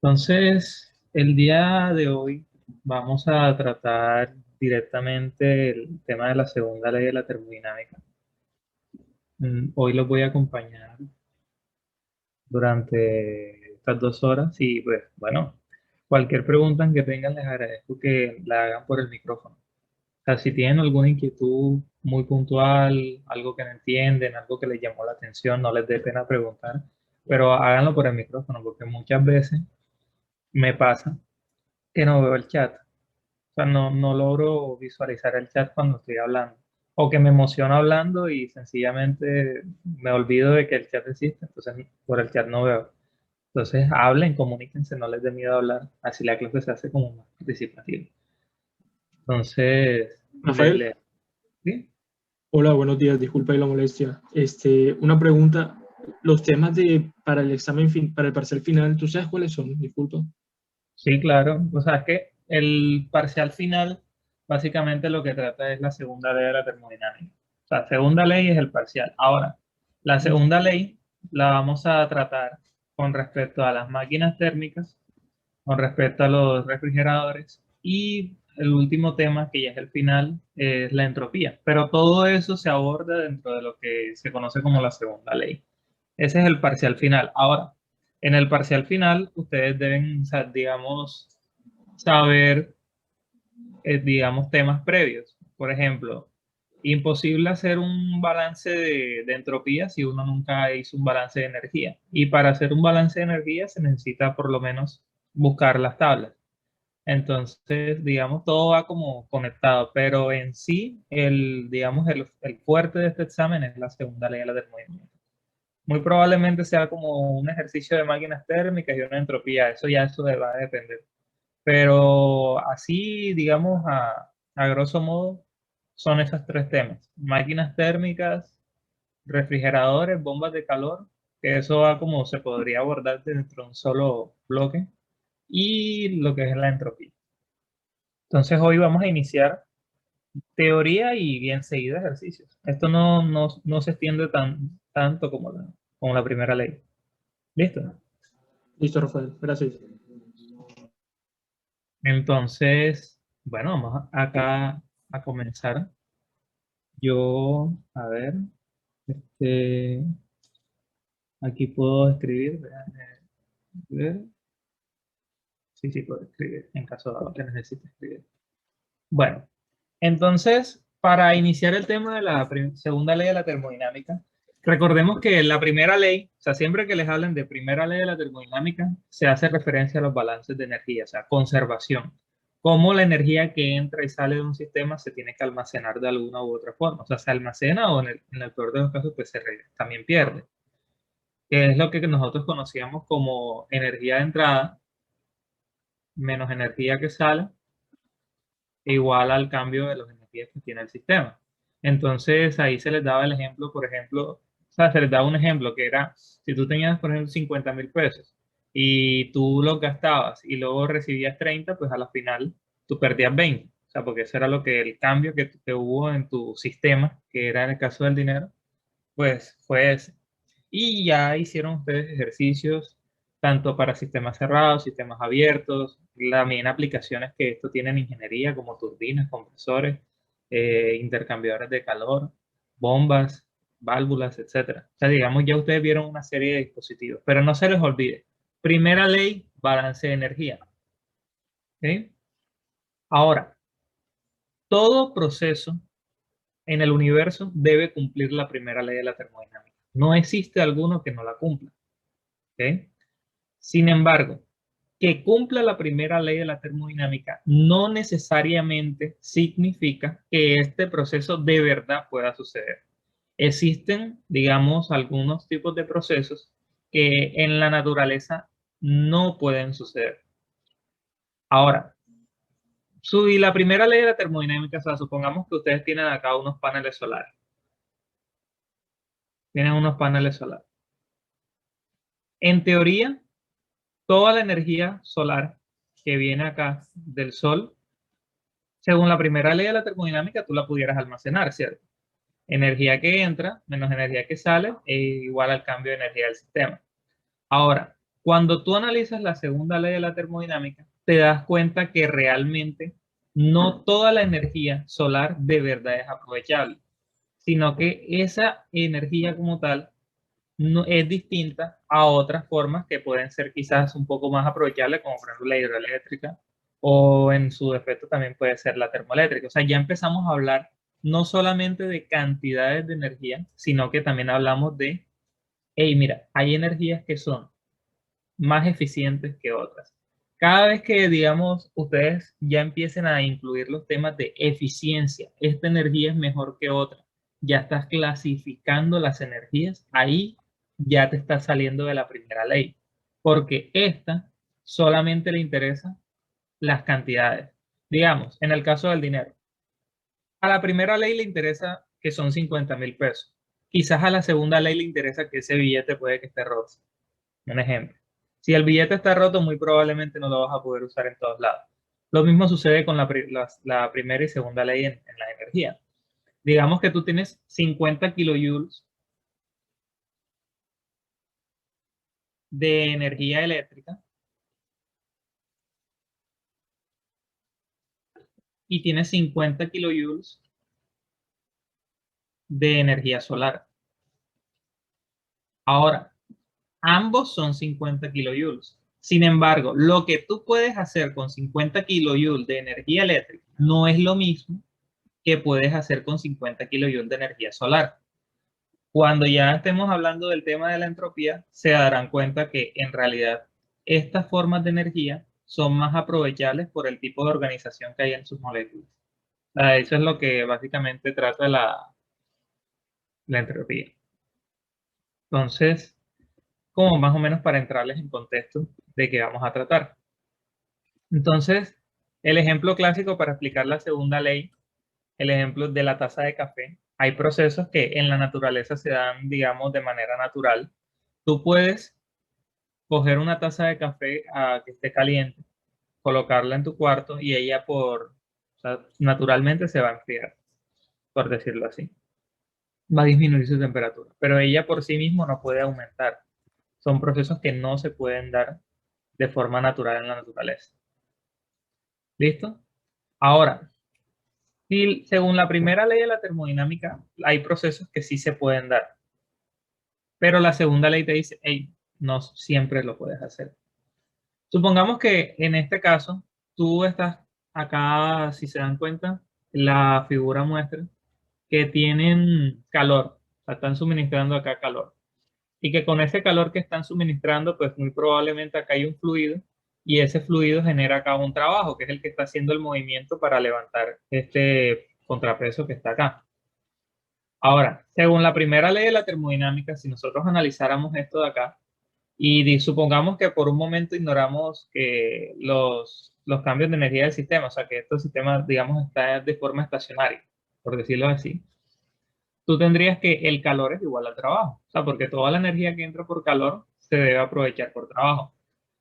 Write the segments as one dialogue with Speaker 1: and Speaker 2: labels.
Speaker 1: Entonces, el día de hoy vamos a tratar directamente el tema de la segunda ley de la termodinámica. Hoy los voy a acompañar durante estas 2 horas y pues bueno, cualquier pregunta que tengan les agradezco que la hagan por el micrófono. O sea, si tienen alguna inquietud muy puntual, algo que no entienden, algo que les llamó la atención, no les dé pena preguntar, pero háganlo por el micrófono porque muchas veces me pasa que no veo el chat. O sea, no logro visualizar el chat cuando estoy hablando. O que me emociono hablando y sencillamente me olvido de que el chat existe, entonces por el chat no veo. Entonces hablen, comuníquense, no les dé miedo hablar. Así la clase se hace como más participativa. Entonces,
Speaker 2: Rafael,
Speaker 1: ¿sí?
Speaker 2: hola, buenos días, disculpa la molestia. Una pregunta, los temas para el para el parcial final, ¿tú sabes cuáles son? Disculpa.
Speaker 1: Sí, claro. O sea, es que el parcial final básicamente lo que trata es la segunda ley de la termodinámica. O sea, segunda ley es el parcial. Ahora, la segunda ley la vamos a tratar con respecto a las máquinas térmicas, con respecto a los refrigeradores y el último tema, que ya es el final, es la entropía. Pero todo eso se aborda dentro de lo que se conoce como la segunda ley. Ese es el parcial final. Ahora, en el parcial final, ustedes deben, o sea, digamos, saber, digamos, temas previos. Por ejemplo, imposible hacer un balance de entropía si uno nunca hizo un balance de energía. Y para hacer un balance de energía se necesita por lo menos buscar las tablas. Entonces, digamos, todo va como conectado, pero en sí, digamos, el fuerte de este examen es la segunda ley de la termodinámica. Muy probablemente sea como un ejercicio de máquinas térmicas y una entropía, eso va a depender. Pero así, digamos, a grosso modo, son esos tres temas. Máquinas térmicas, refrigeradores, bombas de calor, que eso va como se podría abordar dentro de un solo bloque, y lo que es la entropía. Entonces hoy vamos a iniciar teoría y bien seguido ejercicios. Esto no se extiende tanto como la primera ley. ¿Listo?
Speaker 2: Listo, Rafael, gracias.
Speaker 1: Entonces, bueno, acá a comenzar. Yo, a ver, este, aquí puedo escribir. Déjame ver. Sí, sí, puedo escribir en caso de que necesite escribir. Bueno, entonces, para iniciar el tema de la segunda ley de la termodinámica, recordemos que la primera ley, o sea, siempre que les hablen de primera ley de la termodinámica, se hace referencia a los balances de energía, o sea, conservación. Cómo la energía que entra y sale de un sistema se tiene que almacenar de alguna u otra forma. O sea, se almacena o en el peor de los casos, pues también pierde. Que es lo que nosotros conocíamos como energía de entrada menos energía que sale igual al cambio de las energías que tiene el sistema. Entonces ahí se les daba el ejemplo, por ejemplo, o sea, se les daba un ejemplo que era, si tú tenías, por ejemplo, 50.000 pesos y tú los gastabas y luego recibías 30, pues a la final tú perdías 20. O sea, porque eso era lo que el cambio que hubo en tu sistema, que era en el caso del dinero, pues fue ese. Y ya hicieron ustedes ejercicios tanto para sistemas cerrados, sistemas abiertos, también aplicaciones que esto tiene en ingeniería como turbinas, compresores, intercambiadores de calor, bombas, válvulas, etcétera. O sea, digamos, ya ustedes vieron una serie de dispositivos, pero no se les olvide. Primera ley, balance de energía. ¿Ok? Ahora, todo proceso en el universo debe cumplir la primera ley de la termodinámica. No existe alguno que no la cumpla. ¿Ok? Sin embargo, que cumpla la primera ley de la termodinámica no necesariamente significa que este proceso de verdad pueda suceder. Existen, digamos, algunos tipos de procesos que en la naturaleza no pueden suceder. Ahora, y la primera ley de la termodinámica, o sea, supongamos que ustedes tienen acá unos paneles solares. Tienen unos paneles solares. En teoría, toda la energía solar que viene acá del sol, según la primera ley de la termodinámica, tú la pudieras almacenar, ¿cierto? Energía que entra menos energía que sale es igual al cambio de energía del sistema. Ahora, Cuando tú analizas la segunda ley de la termodinámica, te das cuenta que realmente no toda la energía solar de verdad es aprovechable, sino que esa energía como tal no, es distinta a otras formas que pueden ser quizás un poco más aprovechables, como por ejemplo la hidroeléctrica, o en su defecto también puede ser la termoeléctrica. O sea, ya empezamos a hablar no solamente de cantidades de energía, sino que también hablamos de, hey, mira, hay energías que son más eficientes que otras. Cada vez que, digamos, ustedes ya empiecen a incluir los temas de eficiencia, esta energía es mejor que otra, ya estás clasificando las energías, ahí ya te estás saliendo de la primera ley, porque esta solamente le interesa las cantidades. Digamos, en el caso del dinero, a la primera ley le interesa que son 50.000 pesos. Quizás a la segunda ley le interesa que ese billete puede que esté roto. Un ejemplo. Si el billete está roto, muy probablemente no lo vas a poder usar en todos lados. Lo mismo sucede con la primera y segunda ley en la energía. Digamos que tú tienes 50 kilojoules de energía eléctrica y tienes 50 kilojoules de energía solar. Ahora, ambos son 50 kilojoules. Sin embargo, lo que tú puedes hacer con 50 kilojoules de energía eléctrica no es lo mismo que puedes hacer con 50 kilojoules de energía solar. Cuando ya estemos hablando del tema de la entropía, se darán cuenta que en realidad estas formas de energía son más aprovechables por el tipo de organización que hay en sus moléculas. Eso es lo que básicamente trata la entropía. Entonces, como más o menos para entrarles en contexto de qué vamos a tratar. Entonces, el ejemplo clásico para explicar la segunda ley, el ejemplo de la taza de café. Hay procesos que en la naturaleza se dan, digamos, de manera natural. Tú puedes coger una taza de café que esté caliente, colocarla en tu cuarto y ella o sea, naturalmente se va a enfriar, por decirlo así. Va a disminuir su temperatura, pero ella por sí misma no puede aumentar. Son procesos que no se pueden dar de forma natural en la naturaleza. ¿Listo? Ahora, si, según la primera ley de la termodinámica, hay procesos que sí se pueden dar, pero la segunda ley te dice, hey, no siempre lo puedes hacer. Supongamos que en este caso, tú estás acá, si se dan cuenta, la figura muestra que tienen calor, o sea, están suministrando acá calor. Y que con ese calor que están suministrando, pues muy probablemente acá hay un fluido y ese fluido genera acá un trabajo, que es el que está haciendo el movimiento para levantar este contrapeso que está acá. Ahora, según la primera ley de la termodinámica, si nosotros analizáramos esto de acá, y supongamos que por un momento ignoramos que los cambios de energía del sistema, o sea, que este sistema, digamos, está de forma estacionaria, por decirlo así, tú tendrías que el calor es igual al trabajo, o sea, porque toda la energía que entra por calor se debe aprovechar por trabajo.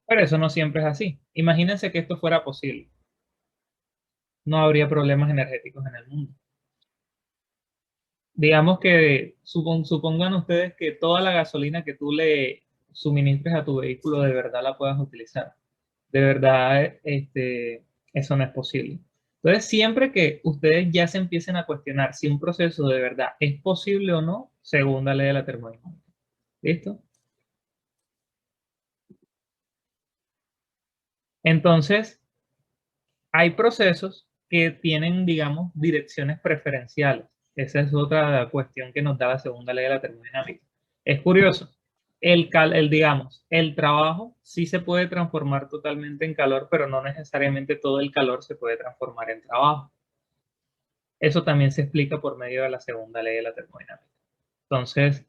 Speaker 1: Pero eso no siempre es así. Imagínense que esto fuera posible. No habría problemas energéticos en el mundo. Digamos que supongan ustedes que toda la gasolina que tú le suministres a tu vehículo de verdad la puedas utilizar. De verdad, eso no es posible. Entonces, siempre que ustedes ya se empiecen a cuestionar si un proceso de verdad es posible o no, según la ley de la termodinámica. ¿Listo? Entonces, hay procesos que tienen, digamos, direcciones preferenciales. Esa es otra cuestión que nos da la segunda ley de la termodinámica. Es curioso. Digamos, el trabajo sí se puede transformar totalmente en calor, pero no necesariamente todo el calor se puede transformar en trabajo. Eso también se explica por medio de la segunda ley de la termodinámica. Entonces,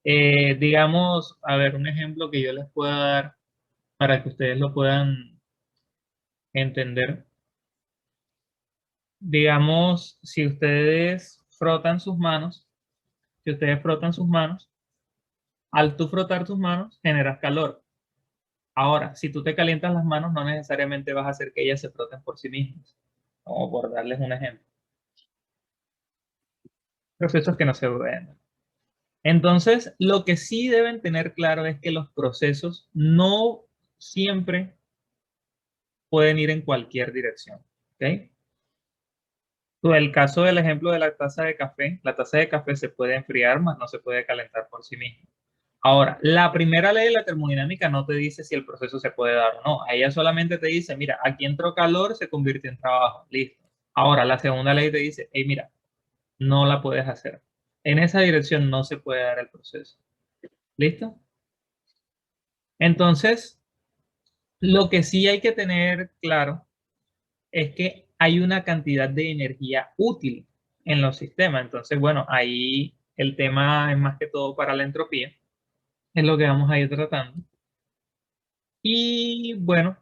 Speaker 1: digamos, a ver, un ejemplo que yo les pueda dar para que ustedes lo puedan entender. Digamos, si ustedes frotan sus manos, si ustedes frotan sus manos, al tú frotar tus manos generas calor. Ahora, si tú te calientas las manos, no necesariamente vas a hacer que ellas se froten por sí mismas, como por darles un ejemplo. Procesos que no se ven. Entonces, lo que sí deben tener claro es que los procesos no siempre pueden ir en cualquier dirección. ¿Ok? El caso del ejemplo de la taza de café se puede enfriar, más no se puede calentar por sí misma. Ahora, la primera ley de la termodinámica no te dice si el proceso se puede dar o no. Ella solamente te dice, mira, aquí entró calor, se convirtió en trabajo. Listo. Ahora, la segunda ley te dice, hey, mira, no la puedes hacer. En esa dirección no se puede dar el proceso. ¿Listo? Entonces, lo que sí hay que tener claro es que hay una cantidad de energía útil en los sistemas. Entonces, bueno, ahí el tema es más que todo para la entropía, es lo que vamos a ir tratando. Y bueno,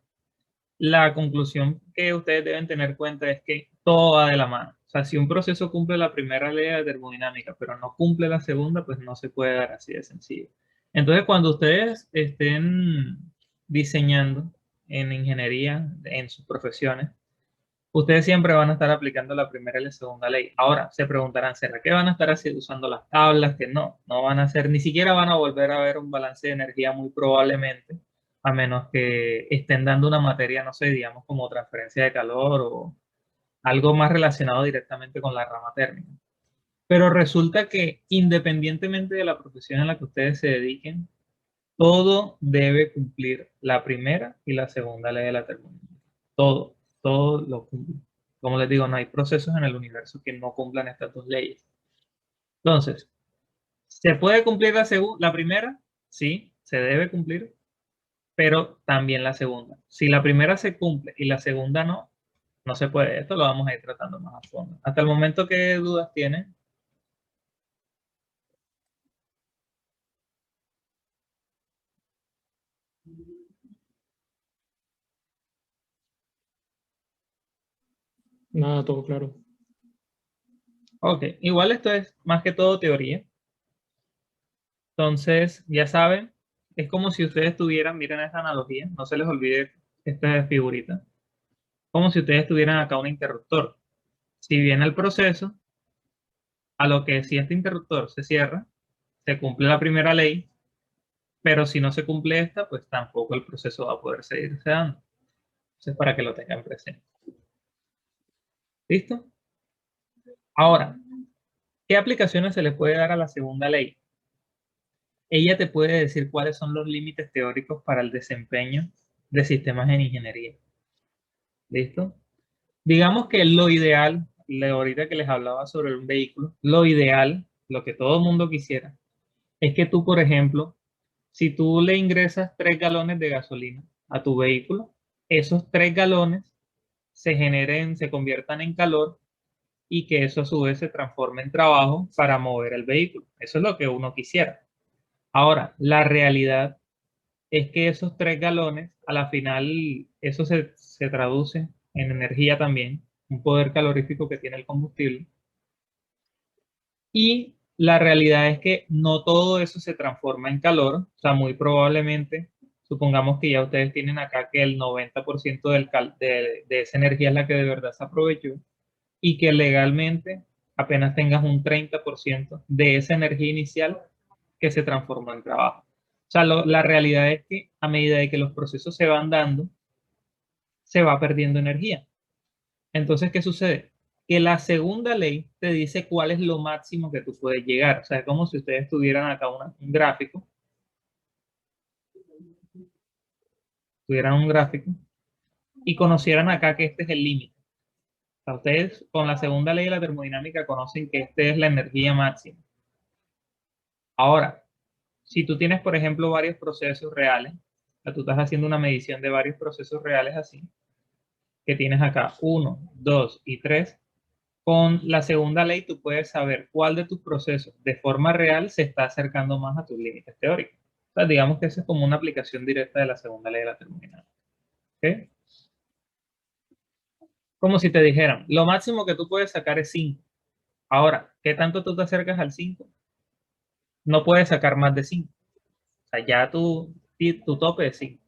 Speaker 1: la conclusión que ustedes deben tener cuenta es que todo va de la mano. O sea, si un proceso cumple la primera ley de termodinámica, pero no cumple la segunda, pues no se puede dar así de sencillo. Entonces, cuando ustedes estén diseñando en ingeniería, en sus profesiones, ustedes siempre van a estar aplicando la primera y la segunda ley. Ahora, se preguntarán, ¿será que van a estar así usando las tablas? Que no, no van a hacer, ni siquiera van a volver a ver un balance de energía muy probablemente, a menos que estén dando una materia, no sé, digamos como transferencia de calor o algo más relacionado directamente con la rama térmica. Pero resulta que independientemente de la profesión en la que ustedes se dediquen, todo debe cumplir la primera y la segunda ley de la termodinámica. Todo, todo lo cumple. Como les digo, no hay procesos en el universo que no cumplan estas dos leyes. Entonces, ¿se puede cumplir la primera? Sí, se debe cumplir, pero también la segunda. Si la primera se cumple y la segunda no, no se puede. Esto lo vamos a ir tratando más a fondo. Hasta el momento, ¿qué dudas tienen?
Speaker 2: Nada, todo claro.
Speaker 1: Ok, igual esto es más que todo teoría. Entonces, ya saben, es como si ustedes tuvieran, miren esta analogía, no se les olvide esta figurita, como si ustedes tuvieran acá un interruptor. Si viene el proceso, a lo que si este interruptor se cierra, se cumple la primera ley, pero si no se cumple esta, pues tampoco el proceso va a poder seguirse dando. Entonces, para que lo tengan presente. ¿Listo? Ahora, ¿qué aplicaciones se le puede dar a la segunda ley? Ella te puede decir cuáles son los límites teóricos para el desempeño de sistemas en ingeniería. ¿Listo? Digamos que lo ideal, ahorita que les hablaba sobre un vehículo, lo ideal, lo que todo el mundo quisiera, es que tú, por ejemplo, si tú le ingresas 3 galones de gasolina a tu vehículo, esos 3 galones se conviertan en calor y que eso a su vez se transforme en trabajo para mover el vehículo. Eso es lo que uno quisiera. Ahora, la realidad es que esos 3 galones, a la final, eso se traduce en energía también, un poder calorífico que tiene el combustible. Y la realidad es que no todo eso se transforma en calor, o sea, muy probablemente, supongamos que ya ustedes tienen acá que el 90% de esa energía es la que de verdad se aprovechó y que legalmente apenas tengas un 30% de esa energía inicial que se transformó en trabajo. O sea, la realidad es que a medida de que los procesos se van dando, se va perdiendo energía. Entonces, ¿qué sucede? Que la segunda ley te dice cuál es lo máximo que tú puedes llegar. O sea, es como si ustedes tuvieran acá un gráfico, tuvieran un gráfico y conocieran acá que este es el límite. O sea, ustedes con la segunda ley de la termodinámica conocen que esta es la energía máxima. Ahora, si tú tienes, por ejemplo, varios procesos reales, o sea, tú estás haciendo una medición de varios procesos reales así, que tienes acá uno, 2 y 3. Con la segunda ley tú puedes saber cuál de tus procesos de forma real se está acercando más a tus límites teóricos. O sea, digamos que eso es como una aplicación directa de la segunda ley de la termodinámica. ¿Ok? Como si te dijeran, lo máximo que tú puedes sacar es 5. Ahora, ¿qué tanto tú te acercas al 5? No puedes sacar más de 5. O sea, ya tu tope es 5.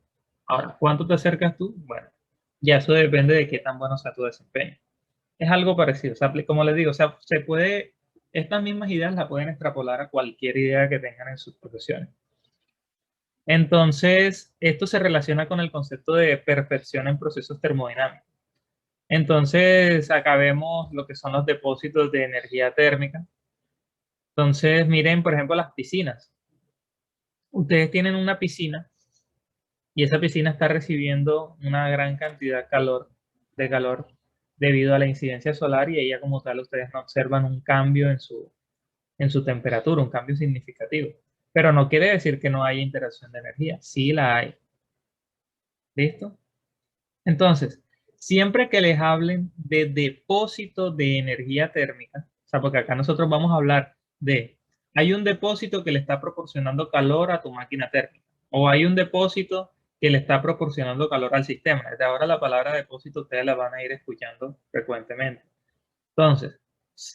Speaker 1: Ahora, ¿cuánto te acercas tú? Bueno, ya eso depende de qué tan bueno sea tu desempeño. Es algo parecido, o sea, como les digo, o sea, se puede Estas mismas ideas las pueden extrapolar a cualquier idea que tengan en sus profesiones. Entonces, esto se relaciona con el concepto de perfección en procesos termodinámicos. Entonces, acá vemos lo que son los depósitos de energía térmica. Entonces, miren, por ejemplo, las piscinas. Ustedes tienen una piscina y esa piscina está recibiendo una gran cantidad de calor debido a la incidencia solar y ella como tal ustedes no observan un cambio en su temperatura, un cambio significativo. Pero no quiere decir que no haya interacción de energía, sí la hay. ¿Listo? Entonces, siempre que les hablen de depósito de energía térmica, o sea, porque acá nosotros vamos a hablar de, hay un depósito que le está proporcionando calor a tu máquina térmica, o hay un depósito que le está proporcionando calor al sistema. Desde ahora la palabra depósito ustedes la van a ir escuchando frecuentemente. Entonces,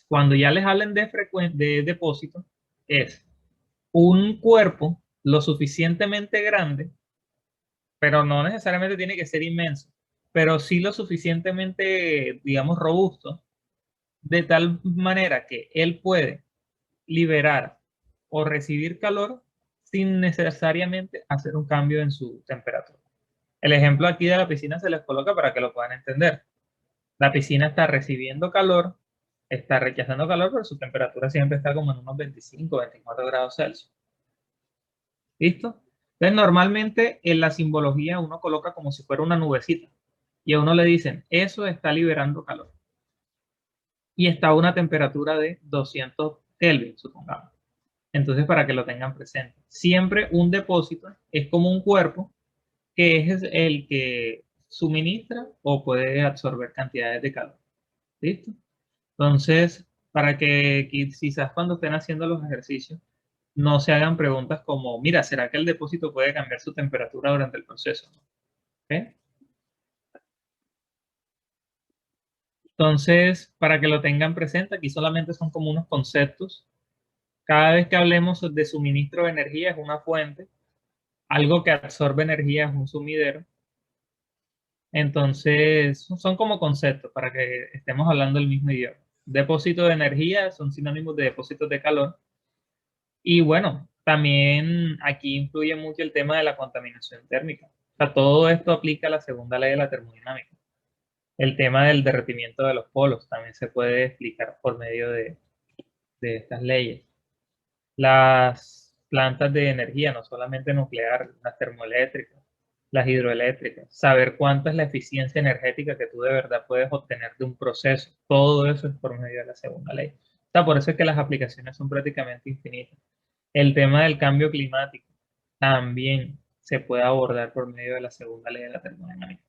Speaker 1: cuando ya les hablen de depósito, es un cuerpo lo suficientemente grande, pero no necesariamente tiene que ser inmenso, pero sí lo suficientemente, digamos, robusto, de tal manera que él puede liberar o recibir calor sin necesariamente hacer un cambio en su temperatura. El ejemplo aquí de la piscina se les coloca para que lo puedan entender. La piscina está recibiendo calor, está rechazando calor, pero su temperatura siempre está como en unos 25, 24 grados Celsius. ¿Listo? Entonces, normalmente en la simbología uno coloca como si fuera una nubecita y a uno le dicen, eso está liberando calor. Y está a una temperatura de 200 Kelvin, supongamos. Entonces, para que lo tengan presente. Siempre un depósito es como un cuerpo que es el que suministra o puede absorber cantidades de calor. ¿Listo? Entonces, para que quizás cuando estén haciendo los ejercicios, no se hagan preguntas como, mira, ¿será que el depósito puede cambiar su temperatura durante el proceso? ¿Ok? Entonces, para que lo tengan presente, aquí solamente son como unos conceptos. Cada vez que hablemos de suministro de energía es una fuente, algo que absorbe energía es un sumidero. Entonces, son como conceptos para que estemos hablando el mismo idioma. Depósito de energía son sinónimos de depósitos de calor. Y bueno, también aquí influye mucho el tema de la contaminación térmica. O sea, todo esto aplica a la segunda ley de la termodinámica. El tema del derretimiento de los polos también se puede explicar por medio de estas leyes. Las plantas de energía, no solamente nuclear, las termoeléctricas, las hidroeléctricas, saber cuánta es la eficiencia energética que tú de verdad puedes obtener de un proceso, todo eso es por medio de la segunda ley. O sea, por eso es que las aplicaciones son prácticamente infinitas. El tema del cambio climático también se puede abordar por medio de la segunda ley de la termodinámica.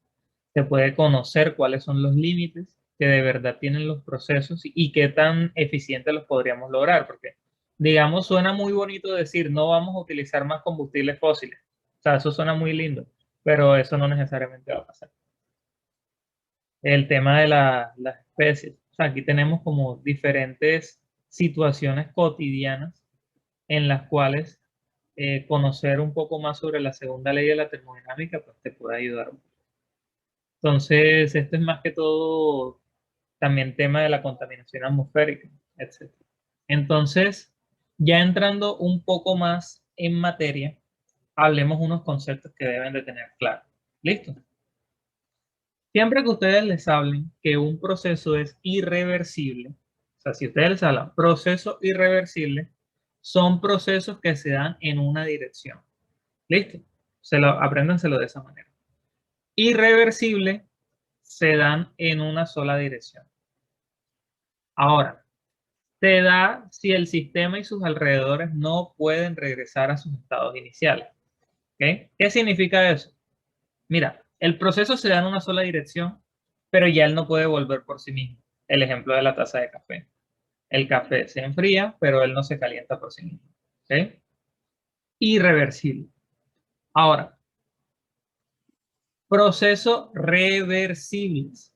Speaker 1: Se puede conocer cuáles son los límites que de verdad tienen los procesos y qué tan eficientes los podríamos lograr, porque digamos, suena muy bonito decir no vamos a utilizar más combustibles fósiles. O sea, eso suena muy lindo, pero eso no necesariamente va a pasar. El tema de las especies. O sea, aquí tenemos como diferentes situaciones cotidianas en las cuales conocer un poco más sobre la segunda ley de la termodinámica pues, te puede ayudar. Entonces, esto es más que todo también tema de la contaminación atmosférica, etc. Entonces, ya entrando un poco más en materia, hablemos unos conceptos que deben de tener claro. ¿Listo? Siempre que ustedes les hablen que un proceso es irreversible, o sea, si ustedes les hablan proceso irreversible, son procesos que se dan en una dirección. ¿Listo? Apréndanselo de esa manera. Irreversible se dan en una sola dirección. Ahora, se da si el sistema y sus alrededores no pueden regresar a sus estados iniciales. ¿Okay? ¿Qué significa eso? Mira, el proceso se da en una sola dirección, pero ya él no puede volver por sí mismo. El ejemplo de la taza de café. El café se enfría, pero él no se calienta por sí mismo. ¿Okay? Irreversible. Ahora, procesos reversibles.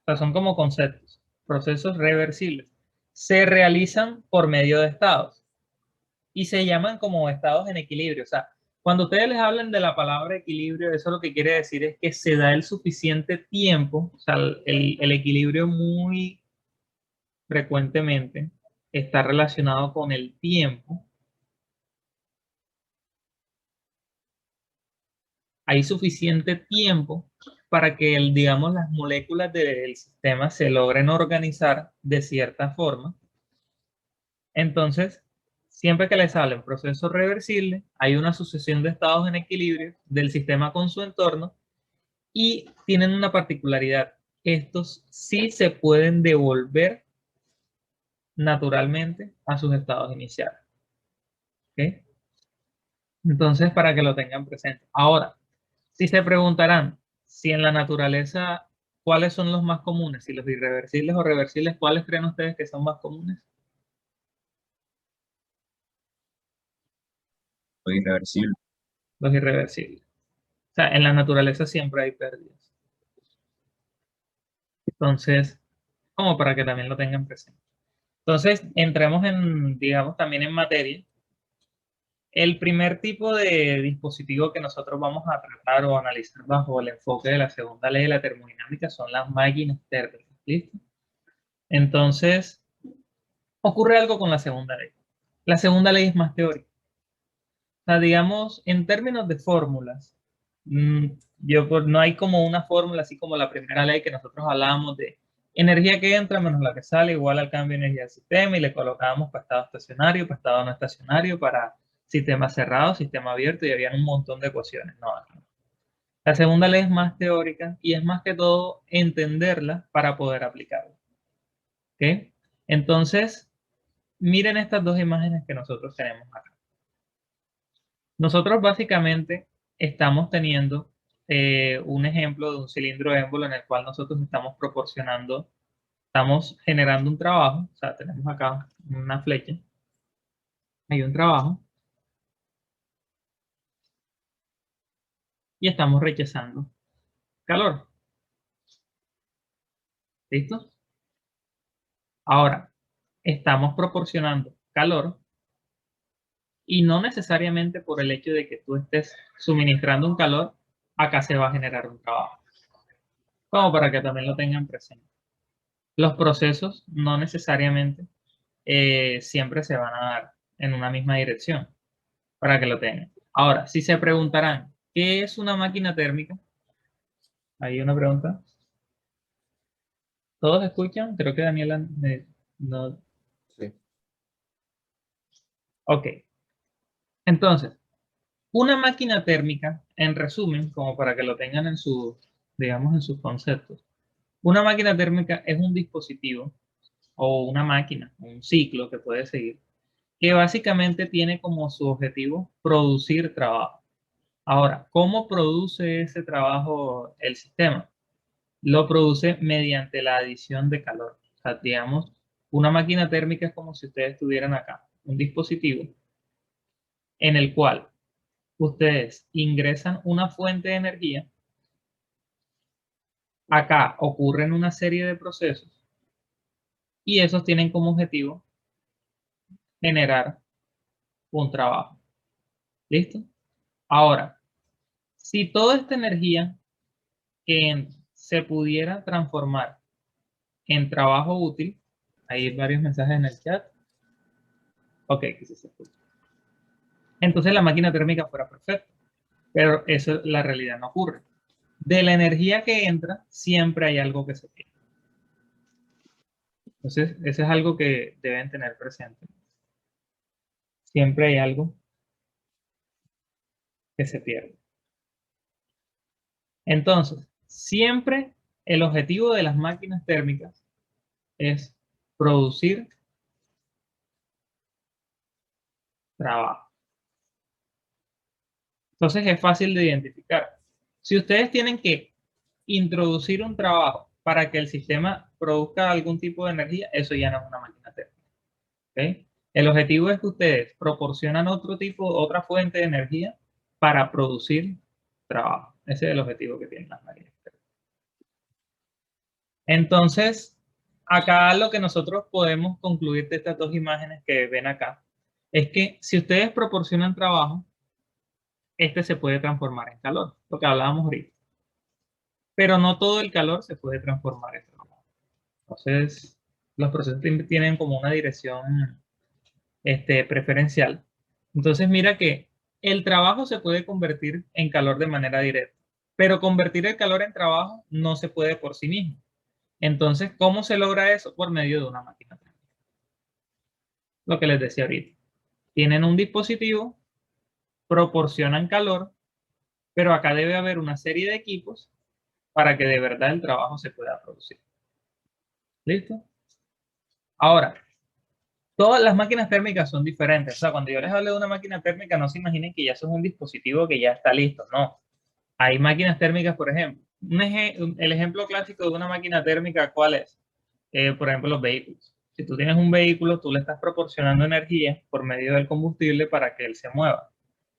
Speaker 1: O sea, son como conceptos. Procesos reversibles. Se realizan por medio de estados y se llaman como estados en equilibrio. O sea, cuando ustedes les hablan de la palabra equilibrio, eso lo que quiere decir es que se da el suficiente tiempo, o sea, el equilibrio muy frecuentemente está relacionado con el tiempo. Hay suficiente tiempo para que, digamos, las moléculas del sistema se logren organizar de cierta forma. Entonces, siempre que les hablen proceso reversible, hay una sucesión de estados en equilibrio del sistema con su entorno y tienen una particularidad. Estos sí se pueden devolver naturalmente a sus estados iniciales. ¿Ok? Entonces, para que lo tengan presente. Ahora, si se preguntarán si en la naturaleza, ¿cuáles son los más comunes? Si los irreversibles o reversibles, ¿cuáles creen ustedes que son más comunes?
Speaker 3: O irreversible.
Speaker 1: Los irreversibles. O sea, en la naturaleza siempre hay pérdidas. Entonces, como para que también lo tengan presente. Entonces, entremos en, digamos, también en materia. El primer tipo de dispositivo que nosotros vamos a tratar o analizar bajo el enfoque de la segunda ley de la termodinámica son las máquinas térmicas. ¿Listo? Entonces, ocurre algo con la segunda ley. La segunda ley es más teórica. O sea, digamos, en términos de fórmulas, mm, no hay como una fórmula así como la primera ley que nosotros hablábamos de energía que entra menos la que sale igual al cambio de energía del sistema y le colocábamos para estado estacionario, para estado no estacionario, para sistema cerrado, sistema abierto y habían un montón de ecuaciones. No, no. La segunda ley es más teórica y es más que todo entenderla para poder aplicarla. ¿Ok? Entonces, miren estas dos imágenes que nosotros tenemos acá. Nosotros básicamente estamos teniendo un ejemplo de un cilindro émbolo en el cual nosotros estamos generando un trabajo, o sea, tenemos acá una flecha, hay un trabajo, y estamos rechazando calor. ¿Listo? Ahora, estamos proporcionando calor y no necesariamente por el hecho de que tú estés suministrando un calor, acá se va a generar un trabajo. Como para que también lo tengan presente. Los procesos no necesariamente siempre se van a dar en una misma dirección, para que lo tengan. Ahora, si se preguntarán, ¿qué es una máquina térmica? Hay una pregunta. ¿Todos escuchan? Creo que Daniela no.
Speaker 3: Sí.
Speaker 1: Ok. Entonces, una máquina térmica, en resumen, como para que lo tengan en sus, digamos, en sus conceptos, una máquina térmica es un dispositivo o una máquina, un ciclo que puede seguir, que básicamente tiene como su objetivo producir trabajo. Ahora, ¿cómo produce ese trabajo el sistema? Lo produce mediante la adición de calor. O sea, digamos, una máquina térmica es como si ustedes tuvieran acá un dispositivo en el cual ustedes ingresan una fuente de energía. Acá ocurren una serie de procesos y esos tienen como objetivo generar un trabajo. ¿Listo? Ahora, si toda esta energía que se pudiera transformar en trabajo útil, hay varios mensajes en el chat. Ok, que sí se escucha. Entonces la máquina térmica fuera perfecta, pero eso la realidad no ocurre. De la energía que entra, siempre hay algo que se pierde. Entonces, eso es algo que deben tener presente. Siempre hay algo que se pierde. Entonces, siempre el objetivo de las máquinas térmicas es producir trabajo. Entonces, es fácil de identificar. Si ustedes tienen que introducir un trabajo para que el sistema produzca algún tipo de energía, eso ya no es una máquina térmica. ¿Okay? El objetivo es que ustedes proporcionan otra fuente de energía para producir trabajo. Ese es el objetivo que tienen las máquinas térmicas. Entonces, acá lo que nosotros podemos concluir de estas dos imágenes que ven acá es que si ustedes proporcionan trabajo, este se puede transformar en calor, lo que hablábamos ahorita. Pero no todo el calor se puede transformar en trabajo. Entonces, Los procesos tienen como una dirección preferencial. Entonces mira que el trabajo se puede convertir en calor de manera directa, pero convertir el calor en trabajo no se puede por sí mismo. Entonces, ¿cómo se logra eso? Por medio de una máquina térmica. Lo que les decía ahorita. Tienen un dispositivo, proporcionan calor, pero acá debe haber una serie de equipos para que de verdad el trabajo se pueda producir. ¿Listo? Ahora, todas las máquinas térmicas son diferentes. O sea, cuando yo les hablo de una máquina térmica, no se imaginen que ya eso es un dispositivo que ya está listo. No. Hay máquinas térmicas, por ejemplo. El ejemplo clásico de una máquina térmica, ¿cuál es? Por ejemplo, los vehículos. Si tú tienes un vehículo, tú le estás proporcionando energía por medio del combustible para que él se mueva.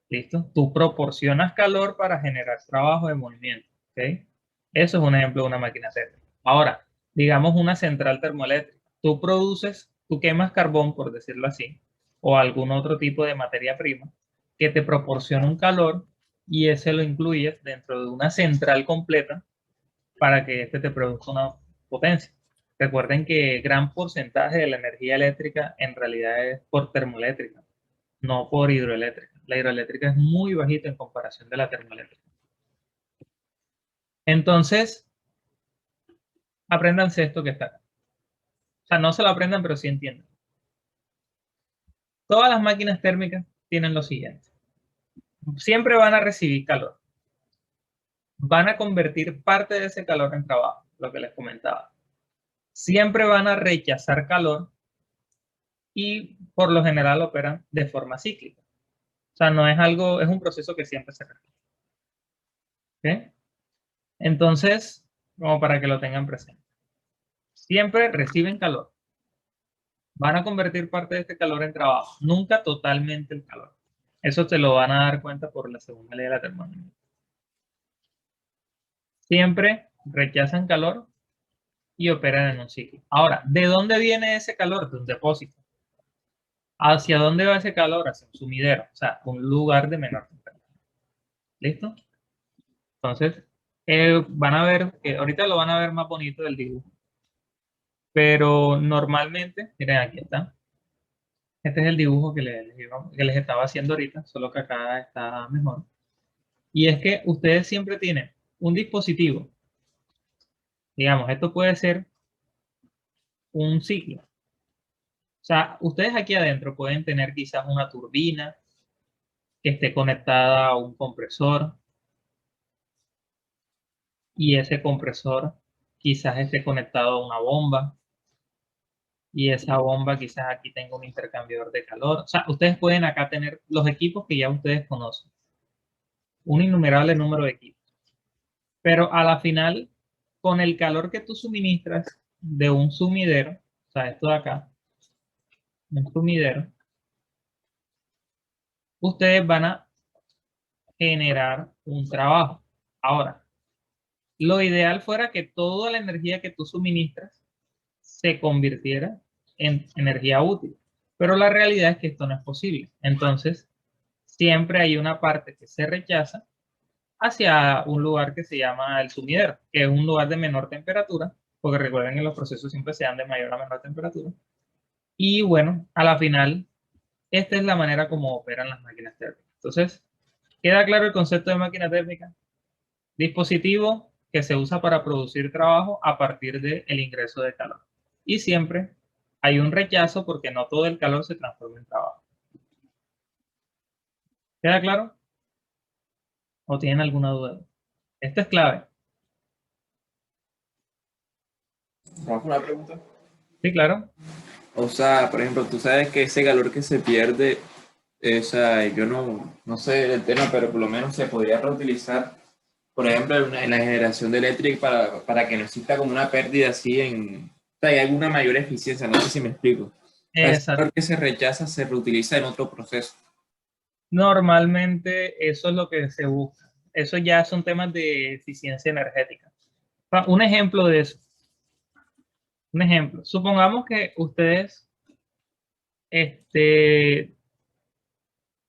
Speaker 1: ¿Listo? Tú proporcionas calor para generar trabajo de movimiento. ¿Ok? Eso es un ejemplo de una máquina térmica. Ahora, digamos una central termoeléctrica. Tú quemas carbón, por decirlo así, o algún otro tipo de materia prima que te proporciona un calor y ese lo incluyes dentro de una central completa para que te produzca una potencia. Recuerden que gran porcentaje de la energía eléctrica en realidad es por termoeléctrica, no por hidroeléctrica. La hidroeléctrica es muy bajita en comparación de la termoeléctrica. Entonces, apréndanse esto que está acá. O sea, no se lo aprendan, pero sí entiendan. Todas las máquinas térmicas tienen lo siguiente. Siempre van a recibir calor. Van a convertir parte de ese calor en trabajo, lo que les comentaba. Siempre van a rechazar calor y por lo general operan de forma cíclica. O sea, no es algo, es un proceso que siempre se repite. ¿Ok? Entonces, como para que lo tengan presente. Siempre reciben calor. Van a convertir parte de este calor en trabajo, nunca totalmente el calor. Eso te lo van a dar cuenta por la segunda ley de la termodinámica. Siempre rechazan calor y operan en un ciclo. Ahora, ¿de dónde viene ese calor? De un depósito. ¿Hacia dónde va ese calor? Hacia un sumidero, o sea, un lugar de menor temperatura. ¿Listo? Entonces, van a ver, ahorita lo van a ver más bonito del dibujo. Pero normalmente, miren, aquí está. Este es el dibujo que les estaba haciendo ahorita, solo que acá está mejor. Y es que ustedes siempre tienen un dispositivo. Digamos, esto puede ser un ciclo. O sea, ustedes aquí adentro pueden tener quizás una turbina que esté conectada a un compresor. Y ese compresor quizás esté conectado a una bomba. Y esa bomba quizás aquí tenga un intercambiador de calor. O sea, ustedes pueden acá tener los equipos que ya ustedes conocen. Un innumerable número de equipos. Pero a la final, con el calor que tú suministras de un sumidero, o sea, esto de acá, un sumidero, ustedes van a generar un trabajo. Ahora, lo ideal fuera que toda la energía que tú suministras se convirtiera en energía útil. Pero la realidad es que esto no es posible. Entonces, siempre hay una parte que se rechaza hacia un lugar que se llama el sumidero, que es un lugar de menor temperatura, porque recuerden que los procesos siempre se dan de mayor a menor temperatura. Y bueno, a la final, esta es la manera como operan las máquinas térmicas. Entonces, ¿queda claro el concepto de máquina térmica? Dispositivo que se usa para producir trabajo a partir del ingreso de calor. Y siempre hay un rechazo porque no todo el calor se transforma en trabajo. ¿Queda claro? ¿O tienen alguna duda? Esto es clave.
Speaker 4: Una pregunta.
Speaker 1: Sí, claro.
Speaker 4: O sea, por ejemplo, tú sabes que ese calor que se pierde, o sea, yo no sé el tema, pero por lo menos se podría reutilizar, por ejemplo, en la generación de eléctrica para que no exista como una pérdida así o sea, hay alguna mayor eficiencia, no sé si me explico. O sea, ese calor que se rechaza se reutiliza en otro proceso.
Speaker 1: Normalmente eso es lo que se busca. Eso ya son temas de eficiencia energética. Un ejemplo de eso. Un ejemplo. Supongamos que ustedes,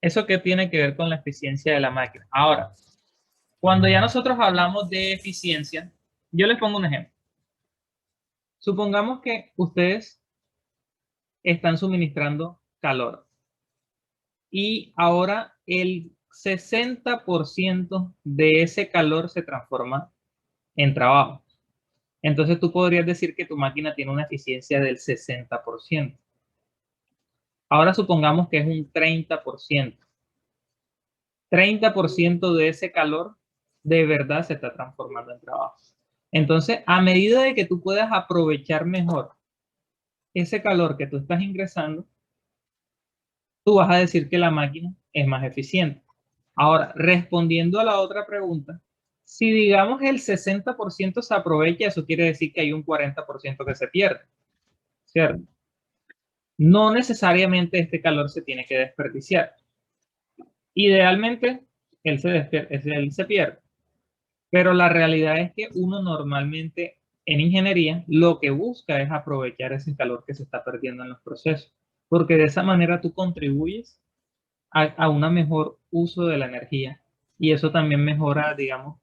Speaker 1: eso que tiene que ver con la eficiencia de la máquina. Ahora, cuando ya nosotros hablamos de eficiencia, yo les pongo un ejemplo. supongamos que ustedes están suministrando calor y ahora el 60% de ese calor se transforma en trabajo. Entonces tú podrías decir que tu máquina tiene una eficiencia del 60%. Ahora supongamos que es un 30%. 30% de ese calor de verdad se está transformando en trabajo. Entonces, a medida de que tú puedas aprovechar mejor ese calor que tú estás ingresando, tú vas a decir que la máquina es más eficiente. Ahora, respondiendo a la otra pregunta, si digamos el 60% se aprovecha, eso quiere decir que hay un 40% que se pierde, ¿cierto? No necesariamente este calor se tiene que desperdiciar. Idealmente, él se pierde. Pero la realidad es que uno normalmente en ingeniería lo que busca es aprovechar ese calor que se está perdiendo en los procesos, porque de esa manera tú contribuyes a un mejor uso de la energía y eso también mejora, digamos,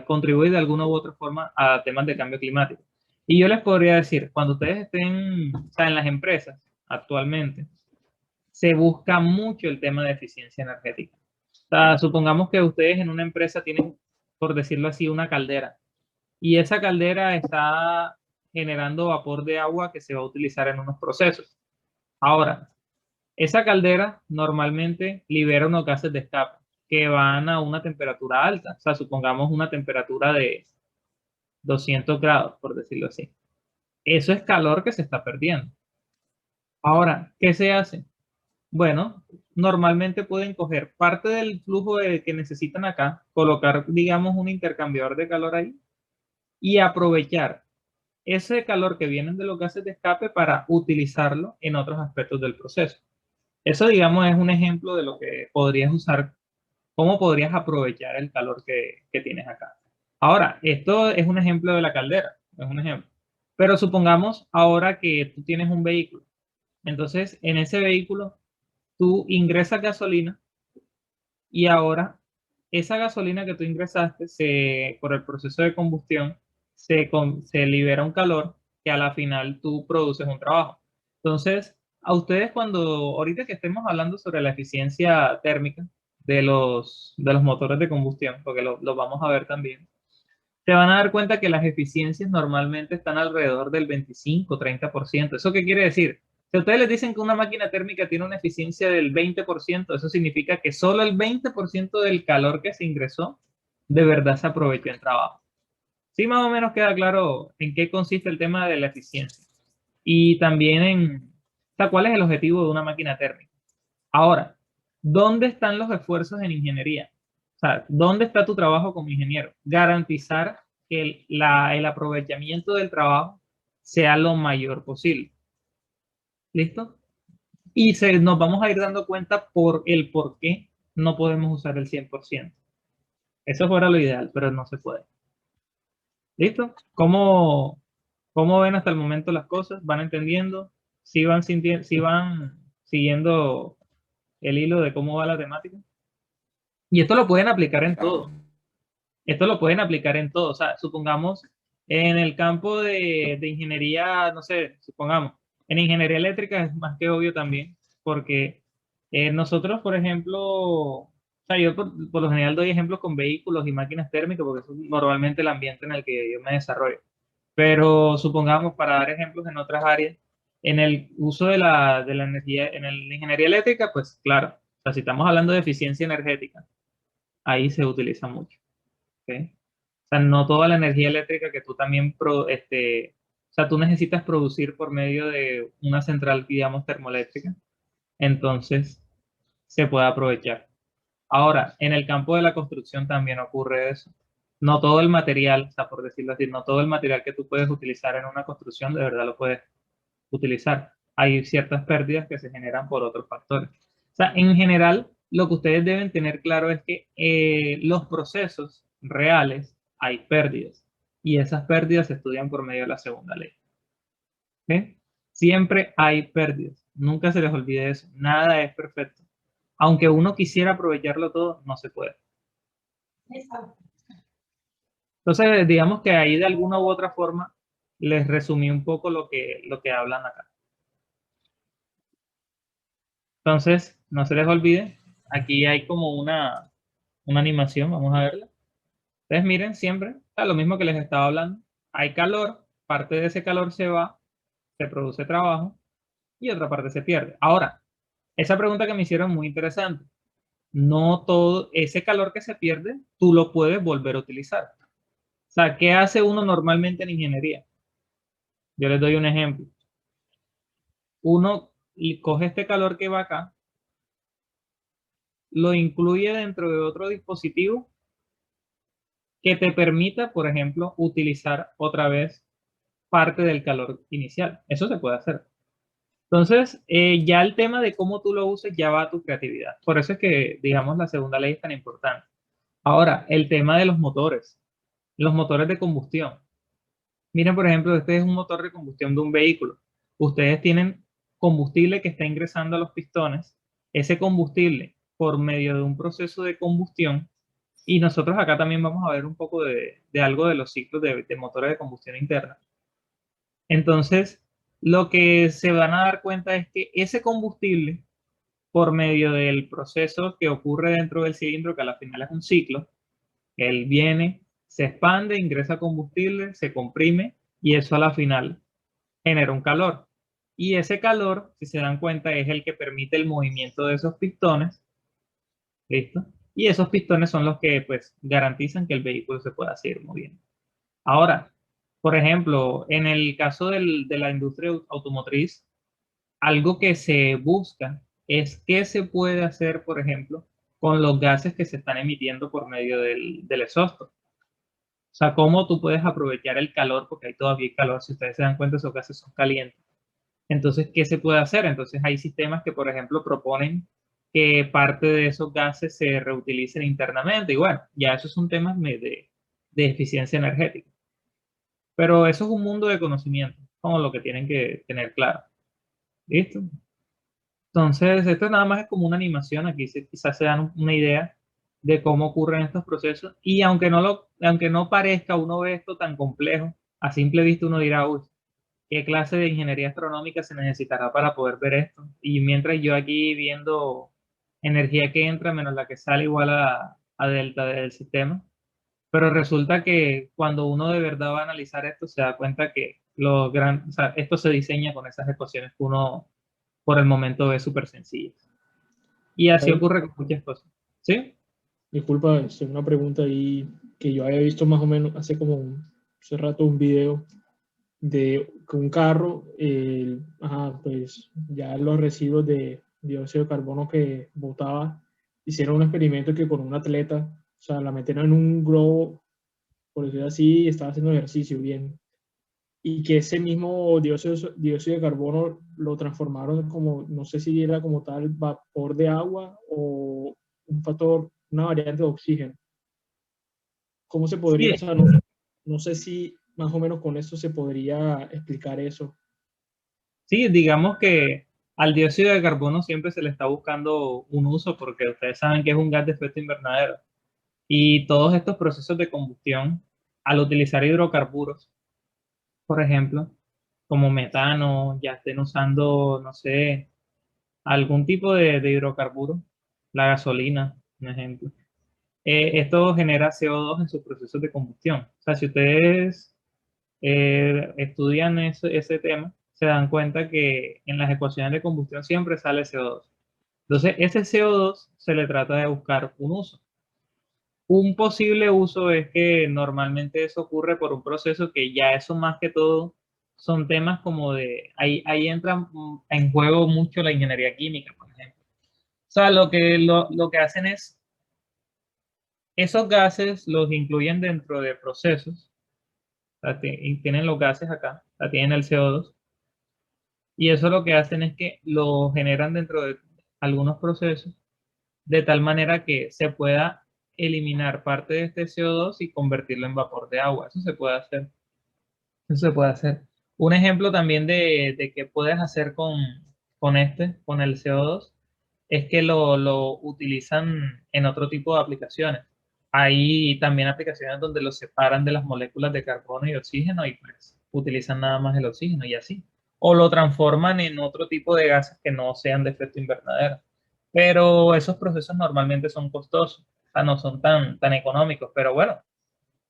Speaker 1: contribuye de alguna u otra forma a temas de cambio climático. Y yo les podría decir, cuando ustedes estén, o sea, en las empresas actualmente, se busca mucho el tema de eficiencia energética. O sea, supongamos que ustedes en una empresa tienen, por decirlo así, una caldera y esa caldera está generando vapor de agua que se va a utilizar en unos procesos. Ahora, esa caldera normalmente libera unos gases de escape que van a una temperatura alta, o sea, supongamos una temperatura de 200 grados, por decirlo así. Eso es calor que se está perdiendo. Ahora, ¿qué se hace? Bueno, normalmente pueden coger parte del flujo que necesitan acá, colocar, digamos, un intercambiador de calor ahí y aprovechar ese calor que viene de los gases de escape para utilizarlo en otros aspectos del proceso. Eso, digamos, es un ejemplo de lo que podrías usar, cómo podrías aprovechar el calor que tienes acá. Ahora, esto es un ejemplo de la caldera, es un ejemplo. Pero supongamos ahora que tú tienes un vehículo. Entonces, en ese vehículo, tú ingresas gasolina y ahora esa gasolina que tú ingresaste, por el proceso de combustión, se libera un calor que a la final tú produces un trabajo. Entonces, a ustedes ahorita que estemos hablando sobre la eficiencia térmica de los motores de combustión, porque lo vamos a ver también, se van a dar cuenta que las eficiencias normalmente están alrededor del 25-30%. ¿Eso qué quiere decir? Si a ustedes les dicen que una máquina térmica tiene una eficiencia del 20%, eso significa que solo el 20% del calor que se ingresó de verdad se aprovechó en trabajo. Sí, más o menos queda claro en qué consiste el tema de la eficiencia. Y también o sea, cuál es el objetivo de una máquina térmica. Ahora, ¿dónde están los esfuerzos en ingeniería? O sea, ¿dónde está tu trabajo como ingeniero? Garantizar que el aprovechamiento del trabajo sea lo mayor posible. ¿Listo? Y nos vamos a ir dando cuenta por qué no podemos usar el 100%. Eso fuera lo ideal, pero no se puede. ¿Listo? ¿Cómo ven hasta el momento las cosas? ¿Van entendiendo? ¿Sí van siguiendo el hilo de cómo va la temática? Y esto lo pueden aplicar en todo. Esto lo pueden aplicar en todo. O sea, supongamos en el campo de ingeniería, no sé, supongamos, en ingeniería eléctrica es más que obvio también, porque nosotros, por ejemplo, o sea, yo por lo general doy ejemplos con vehículos y máquinas térmicas, porque es normalmente el ambiente en el que yo me desarrollo. Pero supongamos, para dar ejemplos en otras áreas, en el uso de la energía, en la ingeniería eléctrica, pues claro, o sea, si estamos hablando de eficiencia energética, ahí se utiliza mucho. ¿Okay? O sea, no toda la energía eléctrica que tú también, o sea, tú necesitas producir por medio de una central, digamos, termoeléctrica, entonces se puede aprovechar. Ahora, en el campo de la construcción también ocurre eso. No todo el material, o sea, por decirlo así, no todo el material que tú puedes utilizar en una construcción de verdad lo puedes utilizar. Hay ciertas pérdidas que se generan por otros factores. O sea, en general, lo que ustedes deben tener claro es que los procesos reales hay pérdidas y esas pérdidas se estudian por medio de la segunda ley. ¿Okay? Siempre hay pérdidas. Nunca se les olvide eso. Nada es perfecto. Aunque uno quisiera aprovecharlo todo, no se puede. Entonces, digamos que ahí de alguna u otra forma les resumí un poco lo que hablan acá. Entonces, no se les olvide, aquí hay como una animación, vamos a verla. Entonces, miren, siempre, lo mismo que les estaba hablando, hay calor, parte de ese calor se va, se produce trabajo y otra parte se pierde. Ahora, esa pregunta que me hicieron es muy interesante. No todo ese calor que se pierde, tú lo puedes volver a utilizar. O sea, ¿qué hace uno normalmente en ingeniería? Yo les doy un ejemplo. Uno coge este calor que va acá, lo incluye dentro de otro dispositivo que te permita, por ejemplo, utilizar otra vez parte del calor inicial. Eso se puede hacer. Entonces, ya el tema de cómo tú lo uses ya va a tu creatividad. Por eso es que, digamos, la segunda ley es tan importante. Ahora, el tema de los motores de combustión. Miren, por ejemplo, este es un motor de combustión de un vehículo. Ustedes tienen combustible que está ingresando a los pistones. Ese combustible, por medio de un proceso de combustión, y nosotros acá también vamos a ver un poco de algo de los ciclos de motores de combustión interna. Entonces, lo que se van a dar cuenta es que ese combustible, por medio del proceso que ocurre dentro del cilindro, que al final es un ciclo, él viene, se expande, ingresa combustible, se comprime y eso a la final genera un calor. Y ese calor, si se dan cuenta, es el que permite el movimiento de esos pistones. ¿Listo? Y esos pistones son los que pues garantizan que el vehículo se pueda seguir moviendo. Ahora, por ejemplo, en el caso de la industria automotriz, algo que se busca es qué se puede hacer, por ejemplo, con los gases que se están emitiendo por medio del exhausto. O sea, cómo tú puedes aprovechar el calor, porque hay todavía calor, si ustedes se dan cuenta, esos gases son calientes. Entonces, ¿qué se puede hacer? Entonces, hay sistemas que, por ejemplo, proponen que parte de esos gases se reutilicen internamente. Y bueno, ya eso es un tema de eficiencia energética. Pero eso es un mundo de conocimiento, como lo que tienen que tener claro. ¿Listo? Entonces, esto nada más es como una animación. Aquí quizás se dan una idea de cómo ocurren estos procesos. Y aunque no parezca, uno ve esto tan complejo, a simple vista uno dirá, uy, ¿qué clase de ingeniería astronómica se necesitará para poder ver esto? Y mientras yo aquí viendo energía que entra menos la que sale igual a delta del sistema. Pero resulta que cuando uno de verdad va a analizar esto, se da cuenta que o sea, esto se diseña con esas ecuaciones que uno por el momento ve súper sencillas. Y así
Speaker 2: Ay,
Speaker 1: ocurre con muchas cosas. ¿Sí?
Speaker 2: disculpa, es una pregunta ahí que yo había visto más o menos hace rato un video de que un carro, pues ya los residuos de dióxido de carbono que botaba, hicieron un experimento que con un atleta, o sea, la metieron en un globo, por decirlo así, y estaba haciendo ejercicio bien, y que ese mismo dióxido de carbono lo transformaron como, no sé si era como tal vapor de agua o un factor, una variante de oxígeno. ¿Cómo se podría, o
Speaker 1: Sí,
Speaker 2: sea, no sé si más o menos con eso se podría explicar eso?
Speaker 1: sí, digamos que al dióxido de carbono siempre se le está buscando un uso porque ustedes saben que es un gas de efecto invernadero. Y todos estos procesos de combustión, al utilizar hidrocarburos, por ejemplo, como metano, ya estén usando, no sé, algún tipo de hidrocarburo, la gasolina, un ejemplo. Esto genera CO2 en sus procesos de combustión. O sea, si ustedes estudian ese tema, se dan cuenta que en las ecuaciones de combustión siempre sale CO2. Entonces, ese CO2 se le trata de buscar un uso. Un posible uso es que normalmente eso ocurre por un proceso que ya eso más que todo son temas como ahí entra en juego mucho la ingeniería química, por ejemplo. O sea, lo que hacen es, esos gases los incluyen dentro de procesos, o sea, y tienen los gases acá, o sea, tienen el CO2, y eso lo que hacen es que lo generan dentro de algunos procesos, de tal manera que se pueda eliminar parte de este CO2 y convertirlo en vapor de agua. Eso se puede hacer. Eso se puede hacer. Un ejemplo también de qué puedes hacer con el CO2, es que lo utilizan en otro tipo de aplicaciones. Hay también aplicaciones donde lo separan de las moléculas de carbono y oxígeno y pues utilizan nada más el oxígeno y así. O lo transforman en otro tipo de gases que no sean de efecto invernadero. Pero esos procesos normalmente son costosos, o sea, no son tan económicos. Pero bueno,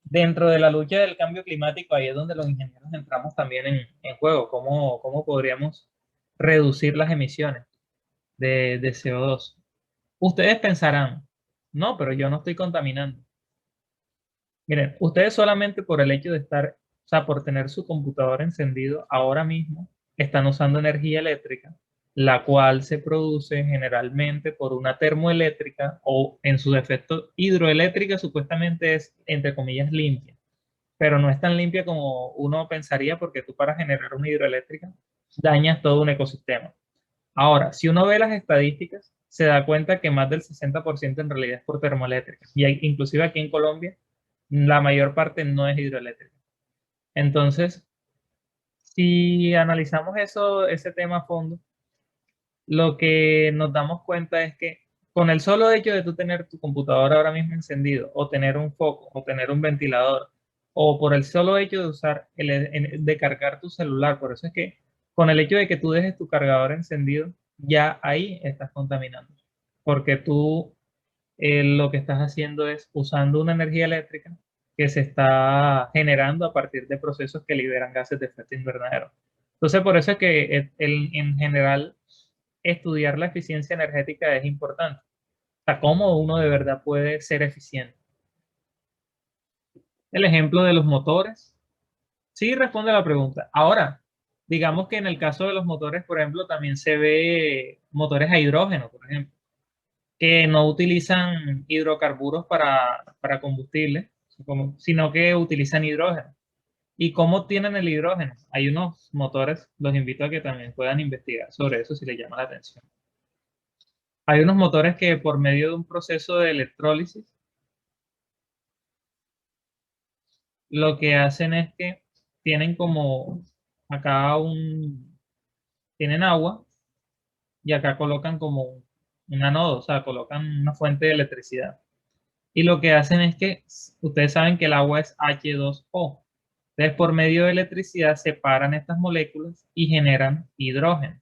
Speaker 1: dentro de la lucha del cambio climático, ahí es donde los ingenieros entramos también en juego. ¿Cómo podríamos reducir las emisiones de CO2? Ustedes pensarán, no, pero yo no estoy contaminando. Miren, ustedes solamente por el hecho de estar, o sea, por tener su computador encendido ahora mismo, están usando energía eléctrica, la cual se produce generalmente por una termoeléctrica o en su defecto hidroeléctrica, supuestamente es, entre comillas, limpia, pero no es tan limpia como uno pensaría porque tú para generar una hidroeléctrica dañas todo un ecosistema. Ahora, si uno ve las estadísticas, se da cuenta que más del 60% en realidad es por termoeléctrica. Y inclusive aquí en Colombia, la mayor parte no es hidroeléctrica. Entonces, si analizamos ese tema a fondo, lo que nos damos cuenta es que con el solo hecho de tú tener tu computadora ahora mismo encendido, o tener un foco, o tener un ventilador, o por el solo hecho de usar, de cargar tu celular, por eso es que con el hecho de que tú dejes tu cargador encendido, ya ahí estás contaminando. Porque tú lo que estás haciendo es usando una energía eléctrica que se está generando a partir de procesos que liberan gases de efecto invernadero. Entonces, por eso es que en general estudiar la eficiencia energética es importante. O sea, cómo uno de verdad puede ser eficiente. El ejemplo de los motores. Sí, responde a la pregunta. Ahora, digamos que en el caso de los motores, por ejemplo, también se ve motores a hidrógeno, por ejemplo, que no utilizan hidrocarburos para combustible, sino que utilizan hidrógeno. ¿Y cómo obtienen el hidrógeno? Hay unos motores, los invito a que también puedan investigar sobre eso si les llama la atención. Hay unos motores que por medio de un proceso de electrólisis, lo que hacen es que tienen como acá tienen agua y acá colocan como un anodo, o sea, colocan una fuente de electricidad. Y lo que hacen es que ustedes saben que el agua es H2O. Entonces, por medio de electricidad separan estas moléculas y generan hidrógeno.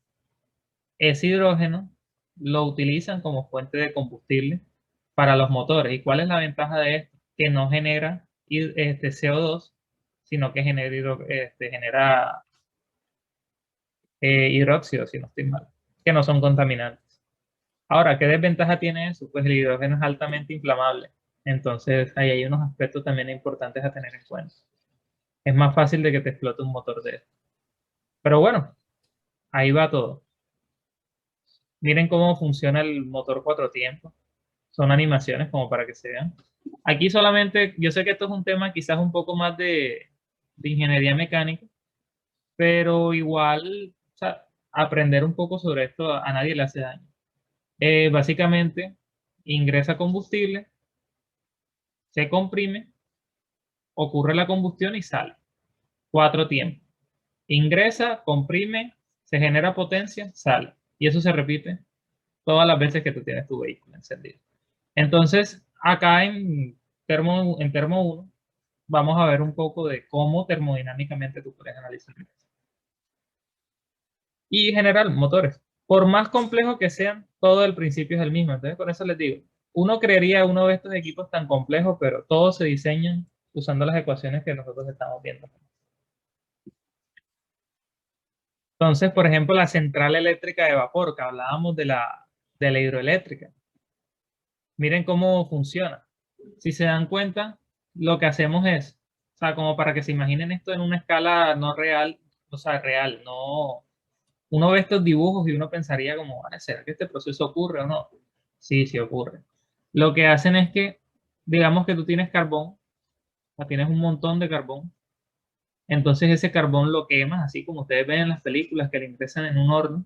Speaker 1: Ese hidrógeno lo utilizan como fuente de combustible para los motores. ¿Y cuál es la ventaja de esto? Que no genera CO2, sino que genera hidróxido, si no estoy mal, que no son contaminantes. Ahora, ¿qué desventaja tiene eso? Pues el hidrógeno es altamente inflamable. Entonces, ahí hay unos aspectos también importantes a tener en cuenta. Es más fácil de que te explote un motor de esto. Pero bueno, ahí va todo. Miren cómo funciona el motor 4 tiempos. Son animaciones como para que se vean. Aquí solamente, yo sé que esto es un tema quizás un poco más de ingeniería mecánica, pero igual, o sea, aprender un poco sobre esto a nadie le hace daño. Básicamente, ingresa combustible, se comprime, ocurre la combustión y sale. 4 tiempos. Ingresa, comprime, se genera potencia, sale. Y eso se repite todas las veces que tú tienes tu vehículo encendido. Entonces, acá en termo 1, vamos a ver un poco de cómo termodinámicamente tú puedes analizar eso. Y en general, motores. Por más complejo que sean, todo el principio es el mismo. Entonces, con eso les digo, uno creería uno de estos equipos tan complejos, pero todos se diseñan usando las ecuaciones que nosotros estamos viendo. Entonces, por ejemplo, la central eléctrica de vapor, que hablábamos de la hidroeléctrica. Miren cómo funciona. Si se dan cuenta, lo que hacemos es, o sea, como para que se imaginen esto en una escala no real, o sea, real, no. Uno ve estos dibujos y uno pensaría como, ¿será que este proceso ocurre o no? Sí, sí ocurre. Lo que hacen es que, digamos que tú tienes carbón, o sea, tienes un montón de carbón, entonces ese carbón lo quemas, así como ustedes ven en las películas que le ingresan en un horno,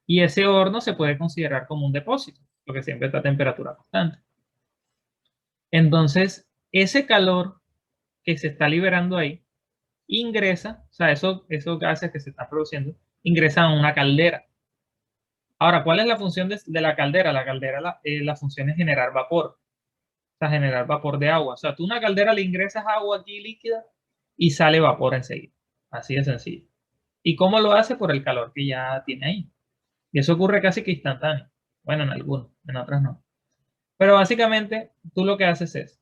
Speaker 1: y ese horno se puede considerar como un depósito, porque siempre está a temperatura constante. Entonces, ese calor que se está liberando ahí ingresa, o sea, esos gases que se están produciendo, ingresan a una caldera. Ahora, ¿cuál es la función de la caldera? La caldera, la función es generar vapor, o sea, generar vapor de agua. O sea, tú a una caldera le ingresas agua aquí líquida y sale vapor enseguida. Así de sencillo. ¿Y cómo lo hace? Por el calor que ya tiene ahí. Y eso ocurre casi que instantáneo. Bueno, en algunos, en otros no. Pero básicamente tú lo que haces es,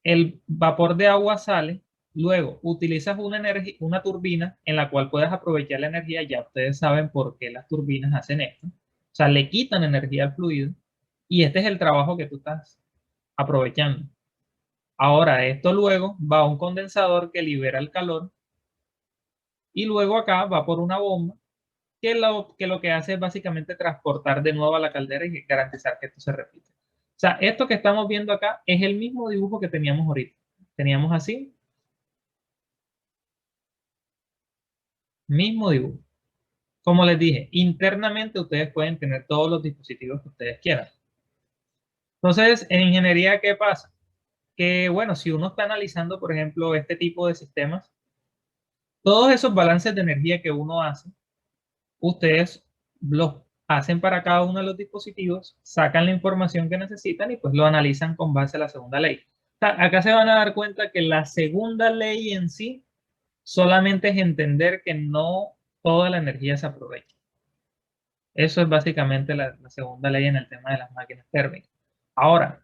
Speaker 1: el vapor de agua sale, luego utilizas una turbina en la cual puedes aprovechar la energía. Ya ustedes saben por qué las turbinas hacen esto. O sea, le quitan energía al fluido y este es el trabajo que tú estás aprovechando. Ahora, esto luego va a un condensador que libera el calor y luego acá va por una bomba que lo que hace es básicamente transportar de nuevo a la caldera y garantizar que esto se repite. O sea, esto que estamos viendo acá es el mismo dibujo que teníamos ahorita. Teníamos así, mismo dibujo. Como les dije, internamente ustedes pueden tener todos los dispositivos que ustedes quieran. Entonces, en ingeniería, ¿qué pasa? Que, bueno, si uno está analizando, por ejemplo, este tipo de sistemas, todos esos balances de energía que uno hace, ustedes los hacen para cada uno de los dispositivos, sacan la información que necesitan y pues lo analizan con base a la segunda ley. O sea, acá se van a dar cuenta que la segunda ley en sí solamente es entender que no toda la energía se aprovecha. Eso es básicamente la segunda ley en el tema de las máquinas térmicas. Ahora,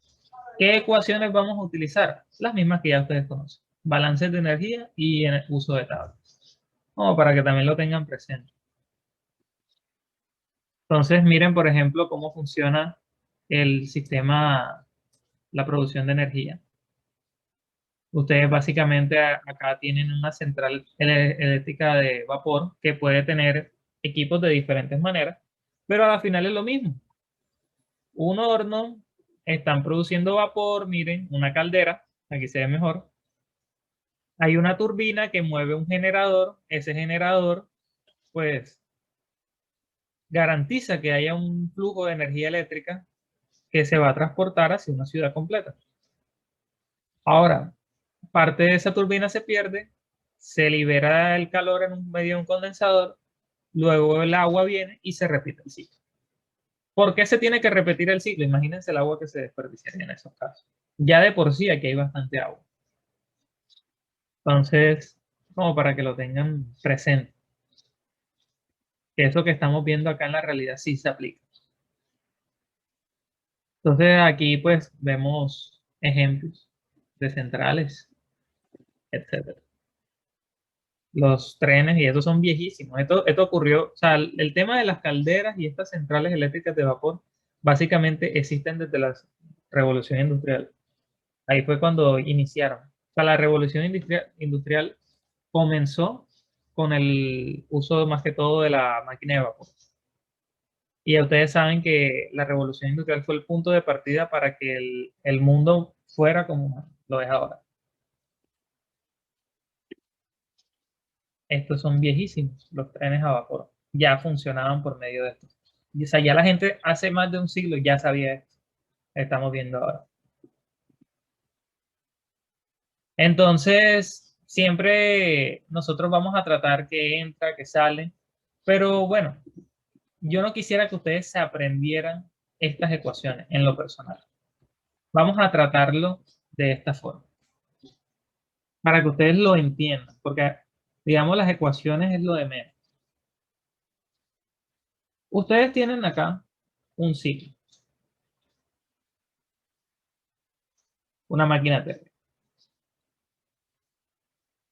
Speaker 1: ¿qué ecuaciones vamos a utilizar? Las mismas que ya ustedes conocen. Balances de energía y en el uso de tablas. Como para que también lo tengan presente. Entonces, miren, por ejemplo, cómo funciona el sistema, la producción de energía. Ustedes básicamente acá tienen una central eléctrica de vapor que puede tener equipos de diferentes maneras, pero al final es lo mismo. Un horno, están produciendo vapor, miren, una caldera, aquí se ve mejor. Hay una turbina que mueve un generador, ese generador, pues, garantiza que haya un flujo de energía eléctrica que se va a transportar hacia una ciudad completa. Ahora, parte de esa turbina se pierde, se libera el calor en un medio de un condensador, luego el agua viene y se repite el ciclo. ¿Por qué se tiene que repetir el ciclo? Imagínense el agua que se desperdiciaría en esos casos. Ya de por sí aquí hay bastante agua. Entonces, como para que lo tengan presente, que eso que estamos viendo acá en la realidad sí se aplica. Entonces aquí pues vemos ejemplos de centrales, etcétera. Los trenes, y estos son viejísimos. Esto ocurrió, o sea, el tema de las calderas y estas centrales eléctricas de vapor básicamente existen desde la revolución industrial. Ahí fue cuando iniciaron. O sea, la revolución industrial comenzó con el uso más que todo de la máquina de vapor. Y ya ustedes saben que la revolución industrial fue el punto de partida para que el mundo fuera como lo es ahora. Estos son viejísimos, los trenes a vapor. Ya funcionaban por medio de esto. O sea, ya la gente hace más de un siglo ya sabía esto. Estamos viendo ahora. Entonces, siempre nosotros vamos a tratar que entra, que sale. Pero bueno, yo no quisiera que ustedes se aprendieran estas ecuaciones en lo personal. Vamos a tratarlo de esta forma, para que ustedes lo entiendan, porque digamos las ecuaciones es lo de menos. Ustedes tienen acá un ciclo, una máquina térmica.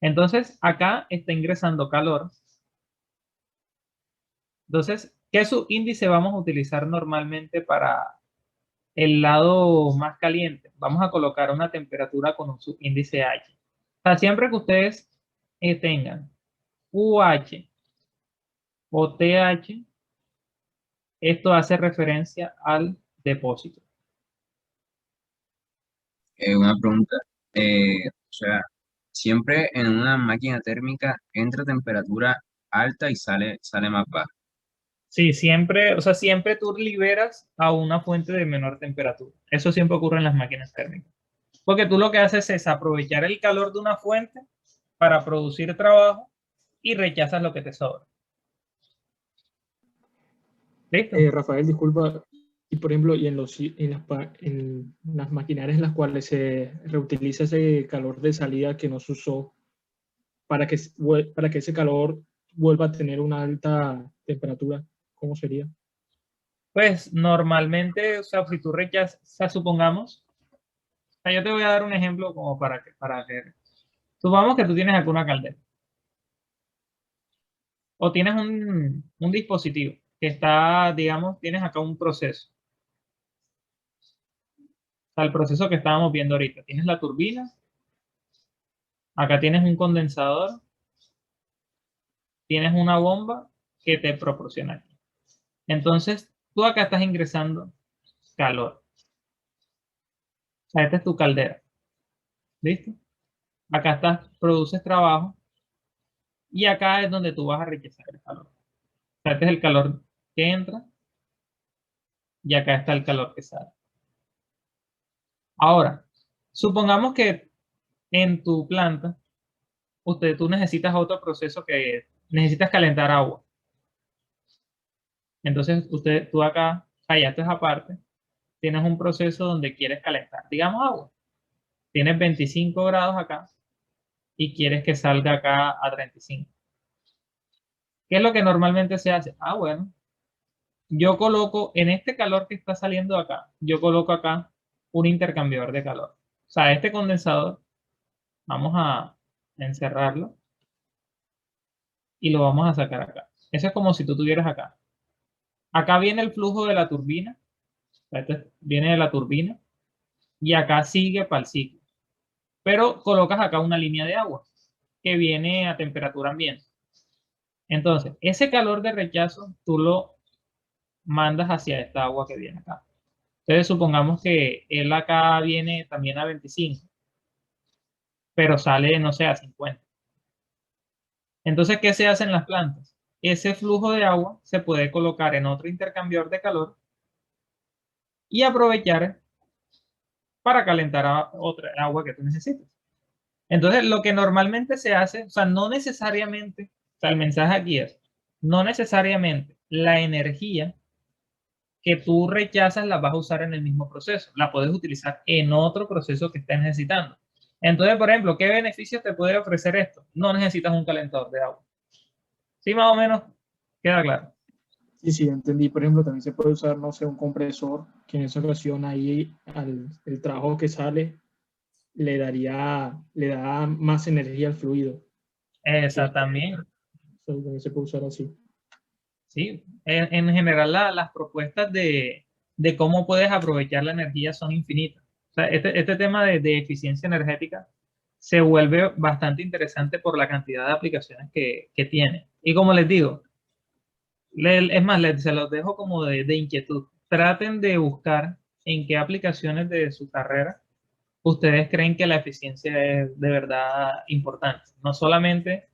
Speaker 1: Entonces, acá está ingresando calor. Entonces, ¿qué subíndice vamos a utilizar normalmente para el lado más caliente? Vamos a colocar una temperatura con un subíndice H. O sea, siempre que ustedes tengan UH o TH, esto hace referencia al depósito.
Speaker 3: Una pregunta. O sea, siempre en una máquina térmica entra temperatura alta y sale más baja.
Speaker 1: Sí, siempre, o sea, siempre tú liberas a una fuente de menor temperatura. Eso siempre ocurre en las máquinas térmicas. Porque tú lo que haces es aprovechar el calor de una fuente para producir trabajo y rechazas lo que te sobra. ¿Listo?
Speaker 2: Rafael, disculpa, y por ejemplo, y en las maquinarias en las cuales se reutiliza ese calor de salida que no se usó, para que ese calor vuelva a tener una alta temperatura? ¿Cómo sería?
Speaker 1: Pues normalmente, o sea, si tú rechazas, o sea, supongamos, o sea, yo te voy a dar un ejemplo como para que, supongamos que tú tienes acá una caldera o tienes un dispositivo que está, digamos, tienes acá un proceso, o sea, el proceso que estábamos viendo ahorita. Tienes la turbina, acá tienes un condensador, tienes una bomba que te proporciona aquí. Entonces, tú acá estás ingresando calor. O sea, esta es tu caldera. ¿Listo? Acá estás, produces trabajo y acá es donde tú vas a rechazar el calor. O sea, este es el calor que entra y acá está el calor que sale. Ahora, supongamos que en tu planta, tú necesitas otro proceso que necesitas calentar agua. Entonces, tú acá, allá esto es aparte, tienes un proceso donde quieres calentar, digamos, agua. Tienes 25 grados acá y quieres que salga acá a 35. ¿Qué es lo que normalmente se hace? Ah, bueno, yo coloco en este calor que está saliendo acá, yo coloco acá un intercambiador de calor. O sea, este condensador, vamos a encerrarlo y lo vamos a sacar acá. Eso es como si tú tuvieras acá. Acá viene el flujo de la turbina, o sea, este viene de la turbina y acá sigue para el ciclo. Pero colocas acá una línea de agua que viene a temperatura ambiente. Entonces, ese calor de rechazo tú lo mandas hacia esta agua que viene acá. Entonces, supongamos que él acá viene también a 25, pero sale, no sé, a 50. Entonces, ¿qué se hace en las plantas? Ese flujo de agua se puede colocar en otro intercambiador de calor y aprovechar para calentar otra agua que tú necesites. Entonces, lo que normalmente se hace, o sea, no necesariamente, o sea, el mensaje aquí es, no necesariamente la energía que tú rechazas la vas a usar en el mismo proceso, la puedes utilizar en otro proceso que estés necesitando. Entonces, por ejemplo, ¿qué beneficios te puede ofrecer esto? No necesitas un calentador de agua. Sí, más o menos queda claro.
Speaker 2: Sí, sí, entendí. Por ejemplo, también se puede usar, no sé, un compresor que en esa ocasión ahí el trabajo que sale le da más energía al fluido. Que
Speaker 1: También,
Speaker 2: también se puede usar así.
Speaker 1: sí. En general, las propuestas de cómo puedes aprovechar la energía son infinitas. O sea, este tema de eficiencia energética se vuelve bastante interesante por la cantidad de aplicaciones que tiene. Y como les digo, es más, se los dejo como de inquietud. Traten de buscar en qué aplicaciones de su carrera ustedes creen que la eficiencia es de verdad importante. No solamente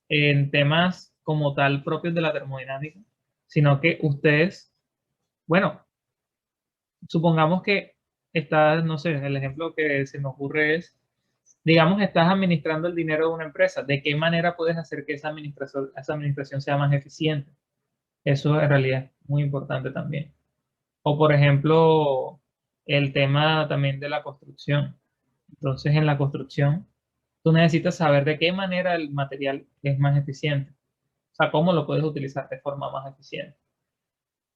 Speaker 1: en temas como tal propios de la termodinámica, sino que ustedes, bueno, supongamos que estás, no sé, el ejemplo que se me ocurre es, digamos, estás administrando el dinero de una empresa. ¿De qué manera puedes hacer que esa administración sea más eficiente? Eso en realidad es muy importante también. O por ejemplo, el tema también de la construcción. Entonces, en la construcción, tú necesitas saber de qué manera el material es más eficiente. O sea, cómo lo puedes utilizar de forma más eficiente.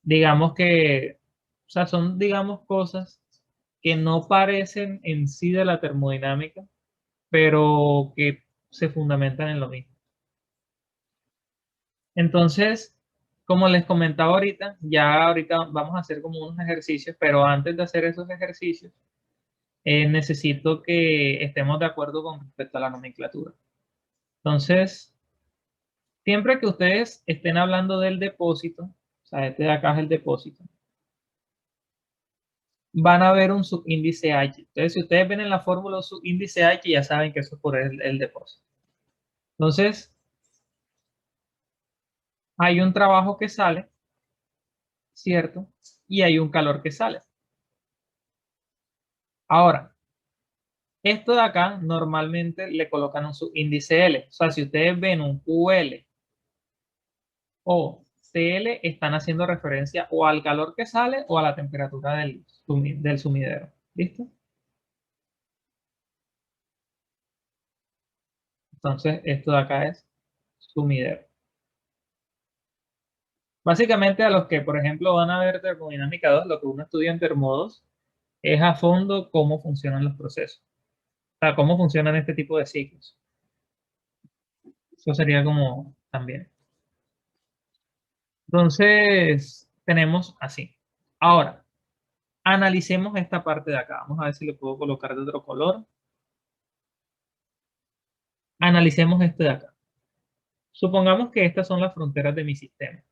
Speaker 1: Digamos que, o sea, son, digamos, cosas que no parecen en sí de la termodinámica, pero que se fundamentan en lo mismo. Entonces, como les comentaba ahorita, ya ahorita vamos a hacer como unos ejercicios, pero antes de hacer esos ejercicios, necesito que estemos de acuerdo con respecto a la nomenclatura. Entonces, siempre que ustedes estén hablando del depósito, o sea, este de acá es el depósito, van a ver un subíndice H. Entonces, si ustedes ven en la fórmula un subíndice H, ya saben que eso es por el depósito. Entonces, hay un trabajo que sale, ¿cierto? Y hay un calor que sale. Ahora, esto de acá normalmente le colocan un subíndice L. O sea, si ustedes ven un QL o CL, están haciendo referencia o al calor que sale o a la temperatura del sumidero. ¿Listo? Entonces, esto de acá es sumidero. Básicamente, a los que, por ejemplo, van a ver termodinámica 2, lo que uno estudia en Termo 2 es a fondo cómo funcionan los procesos. O sea, cómo funcionan este tipo de ciclos. Eso sería como también. Entonces, tenemos así. Ahora, analicemos esta parte de acá. Vamos a ver si le puedo colocar de otro color. Analicemos este de acá. Supongamos que estas son las fronteras de mi sistema.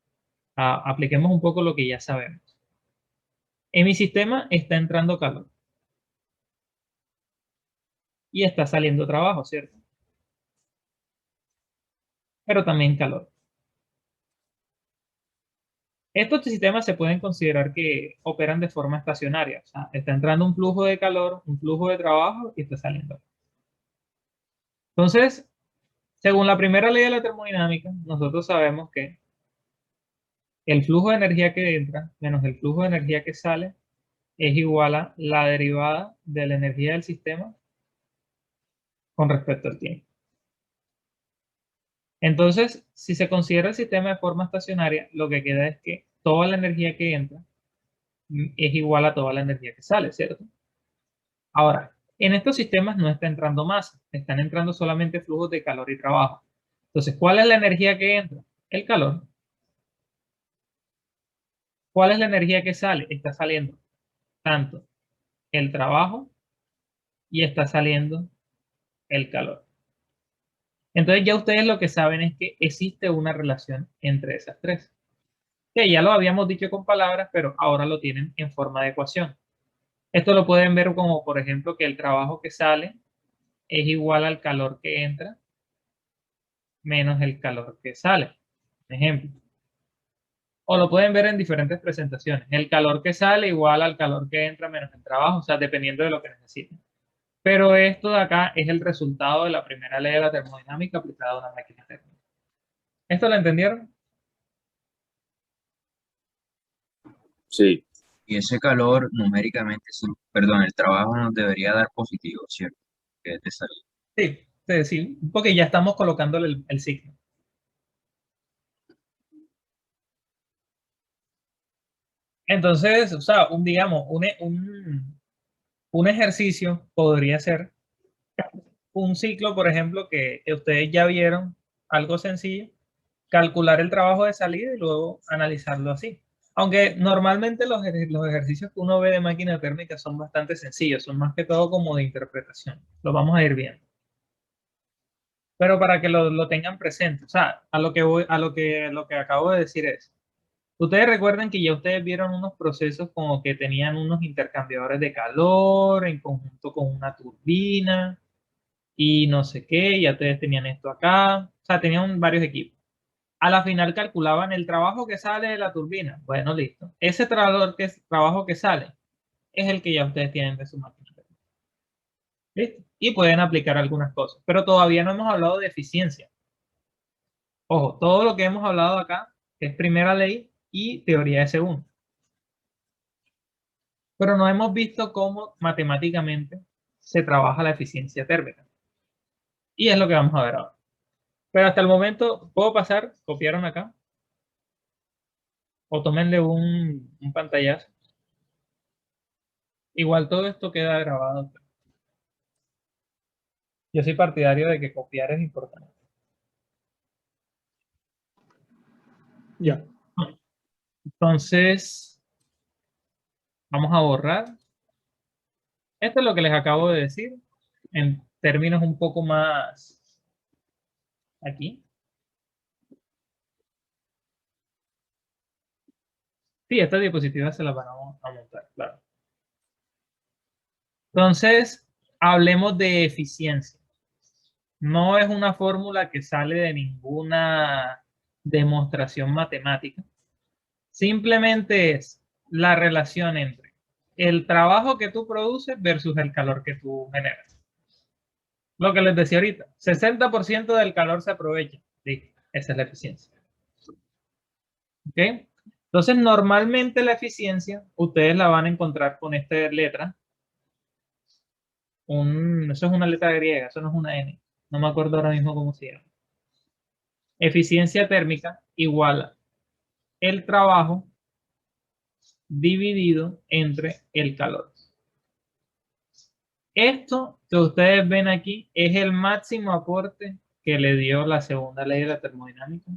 Speaker 1: Apliquemos un poco lo que ya sabemos. En mi sistema está entrando calor. Y está saliendo trabajo, ¿cierto? Pero también calor. Estos sistemas se pueden considerar que operan de forma estacionaria. O sea, está entrando un flujo de calor, un flujo de trabajo y está saliendo. Entonces, según la primera ley de la termodinámica, nosotros sabemos que el flujo de energía que entra menos el flujo de energía que sale es igual a la derivada de la energía del sistema con respecto al tiempo. Entonces, si se considera el sistema de forma estacionaria, lo que queda es que toda la energía que entra es igual a toda la energía que sale, ¿cierto? Ahora, en estos sistemas no está entrando masa, están entrando solamente flujos de calor y trabajo. Entonces, ¿cuál es la energía que entra? El calor. ¿Cuál es la energía que sale? Está saliendo tanto el trabajo y está saliendo el calor. Entonces ya ustedes lo que saben es que existe una relación entre esas tres. Que ya lo habíamos dicho con palabras, pero ahora lo tienen en forma de ecuación. Esto lo pueden ver como, por ejemplo, que el trabajo que sale es igual al calor que entra menos el calor que sale. Ejemplo. O lo pueden ver en diferentes presentaciones. El calor que sale igual al calor que entra menos el trabajo, o sea, dependiendo de lo que necesiten. Pero esto de acá es el resultado de la primera ley de la termodinámica aplicada a una máquina térmica. ¿Esto lo entendieron?
Speaker 5: Sí,
Speaker 3: Y ese calor numéricamente, perdón, el trabajo nos debería dar positivo, ¿cierto? Que es de salida.
Speaker 1: Sí, sí, porque ya estamos colocándole el signo. Entonces, o sea, digamos, un ejercicio podría ser un ciclo, por ejemplo, que ustedes ya vieron, algo sencillo, calcular el trabajo de salida y luego analizarlo así. Aunque normalmente los ejercicios que uno ve de máquina térmica son bastante sencillos, son más que todo como de interpretación. Lo vamos a ir viendo. Pero para que lo tengan presente, o sea, a lo que lo que acabo de decir es, ustedes recuerdan que ya ustedes vieron unos procesos como que tenían unos intercambiadores de calor en conjunto con una turbina y no sé qué, ya ustedes tenían esto acá, o sea, tenían varios equipos. A la final calculaban el trabajo que sale de la turbina. Bueno, listo. Ese trabajo que sale es el que ya ustedes tienen de su máquina. ¿Listo? Y pueden aplicar algunas cosas, pero todavía no hemos hablado de eficiencia. Ojo, todo lo que hemos hablado acá es primera ley y teoría de segundo. Pero no hemos visto cómo matemáticamente se trabaja la eficiencia térmica. Y es lo que vamos a ver ahora. Pero hasta el momento, ¿puedo pasar? ¿Copiaron acá? O tómenle un pantallazo. Igual todo esto queda grabado. Yo soy partidario de que copiar es importante.
Speaker 2: Ya.
Speaker 1: Entonces, vamos a borrar. Esto es lo que les acabo de decir en términos un poco más aquí. Sí, estas diapositivas se las van a montar, claro. Entonces, hablemos de eficiencia. No es una fórmula que sale de ninguna demostración matemática. Simplemente es la relación entre el trabajo que tú produces versus el calor que tú generas. Lo que les decía ahorita, 60% del calor se aprovecha. Sí, esa es la eficiencia. ¿Ok? Entonces, normalmente la eficiencia, ustedes la van a encontrar con esta letra. Eso es una letra griega, eso no es una N. no me acuerdo ahora mismo cómo se llama. Eficiencia térmica igual a el trabajo dividido entre el calor. Esto que ustedes ven aquí es el máximo aporte que le dio la segunda ley de la termodinámica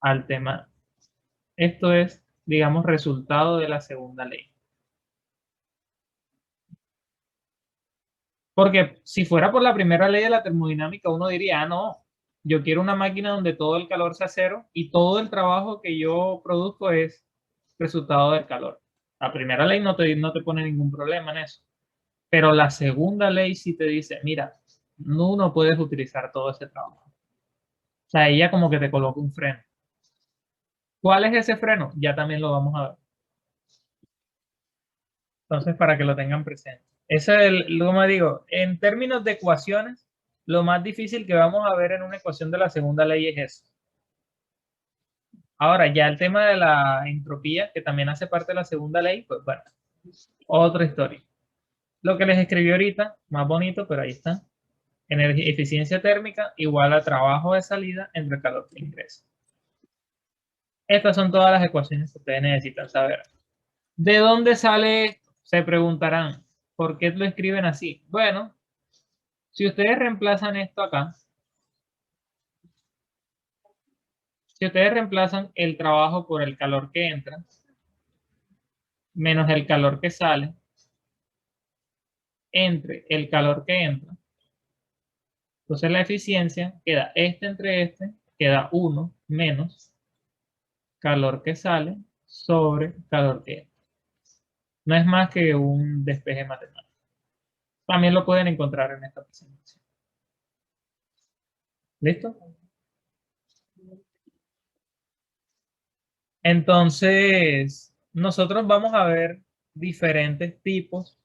Speaker 1: al tema. Esto es, digamos, resultado de la segunda ley. Porque si fuera por la primera ley de la termodinámica, uno diría, ah, no, yo quiero una máquina donde todo el calor sea cero y todo el trabajo que yo produzco es resultado del calor. La primera ley no te pone ningún problema en eso. Pero la segunda ley sí te dice, mira, no puedes utilizar todo ese trabajo. O sea, ella como que te coloca un freno. ¿Cuál es ese freno? Ya también lo vamos a ver. Entonces, para que lo tengan presente. Ese es como digo, en términos de ecuaciones, lo más difícil que vamos a ver en una ecuación de la segunda ley es eso. Ahora, ya el tema de la entropía, que también hace parte de la segunda ley, pues bueno, otra historia. Lo que les escribí ahorita, más bonito, pero ahí está. Eficiencia térmica igual a trabajo de salida entre el calor que ingresa. Estas son todas las ecuaciones que ustedes necesitan saber. ¿De dónde sale esto? Se preguntarán, ¿por qué lo escriben así? Bueno, si ustedes reemplazan esto acá, si ustedes reemplazan el trabajo por el calor que entra, menos el calor que sale, entre el calor que entra, entonces la eficiencia queda entre este, queda 1 menos calor que sale sobre calor que entra. No es más que un despeje matemático. También lo pueden encontrar en esta presentación. ¿Listo? Entonces, nosotros vamos a ver diferentes tipos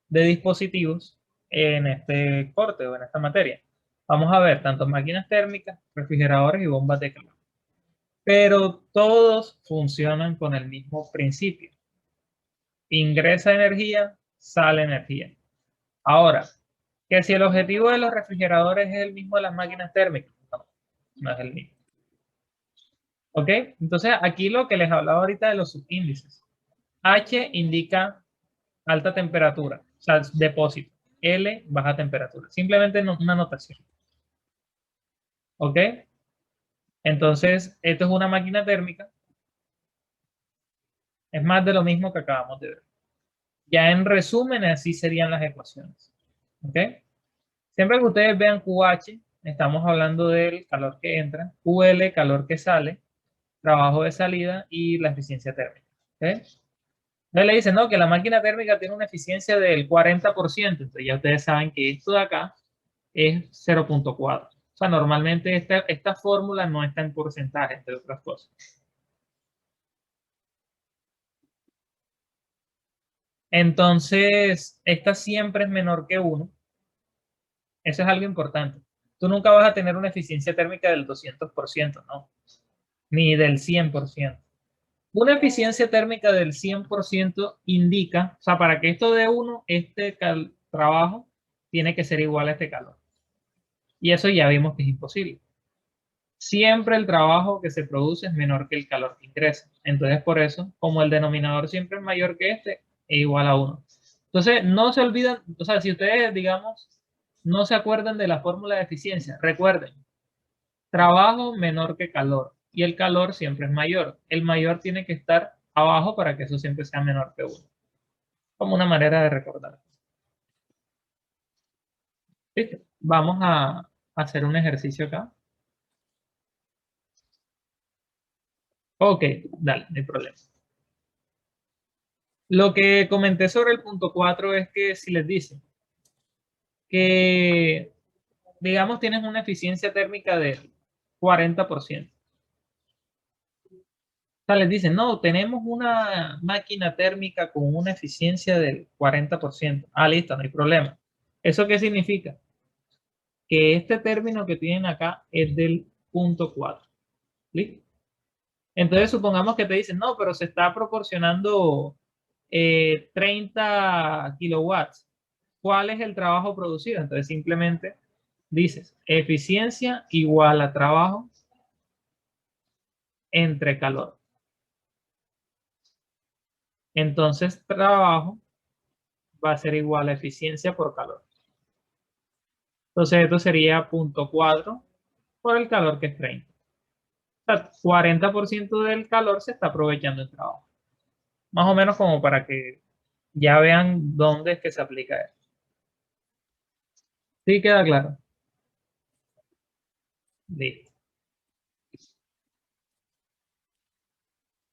Speaker 1: de dispositivos en este corte o en esta materia. Vamos a ver tanto máquinas térmicas, refrigeradores y bombas de calor. Pero todos funcionan con el mismo principio. Ingresa energía, sale energía. Ahora, que si el objetivo de los refrigeradores es el mismo de las máquinas térmicas, no es el mismo. ¿Ok? Entonces, aquí lo que les hablaba ahorita de los subíndices. H indica alta temperatura, o sea, depósito. L, baja temperatura. Simplemente una notación. ¿Ok? Entonces, esto es una máquina térmica. Es más de lo mismo que acabamos de ver. Ya en resumen, así serían las ecuaciones. ¿Ok? Siempre que ustedes vean QH, estamos hablando del calor que entra, QL, calor que sale, trabajo de salida y la eficiencia térmica. ¿Okay? Entonces le dicen, no, que la máquina térmica tiene una eficiencia del 40%. Entonces ya ustedes saben que esto de acá es 0.4. O sea, normalmente esta fórmula no está en porcentaje, entre otras cosas. Entonces, esta siempre es menor que 1. Eso es algo importante. Tú nunca vas a tener una eficiencia térmica del 200%, ¿no? Ni del 100%. Una eficiencia térmica del 100% indica, o sea, para que esto dé 1, este trabajo tiene que ser igual a este calor. Y eso ya vimos que es imposible. Siempre el trabajo que se produce es menor que el calor que ingresa. Entonces, por eso, como el denominador siempre es mayor que este, es igual a 1. Entonces, no se olviden, o sea, si ustedes, digamos, no se acuerdan de la fórmula de eficiencia, recuerden, trabajo menor que calor. Y el calor siempre es mayor. El mayor tiene que estar abajo para que eso siempre sea menor que 1. Como una manera de recordar. ¿Listo? Vamos a hacer un ejercicio acá. Ok, dale, no hay problema. Lo que comenté sobre el punto 4 es que si les dicen que, digamos, tienes una eficiencia térmica del 40%. O sea, les dicen, no, tenemos una máquina térmica con una eficiencia del 40%. Ah, listo, no hay problema. ¿Eso qué significa? Que este término que tienen acá es del punto 4. ¿Listo? Entonces, supongamos que te dicen, no, pero se está proporcionando 30 kilowatts. ¿Cuál es el trabajo producido? Entonces, simplemente dices eficiencia igual a trabajo entre calor. Entonces, trabajo va a ser igual a eficiencia por calor. Entonces, esto sería 0.4 por el calor que es 30. O sea, 40% del calor se está aprovechando en trabajo. Más o menos como para que ya vean dónde es que se aplica esto. ¿Sí queda claro? Listo.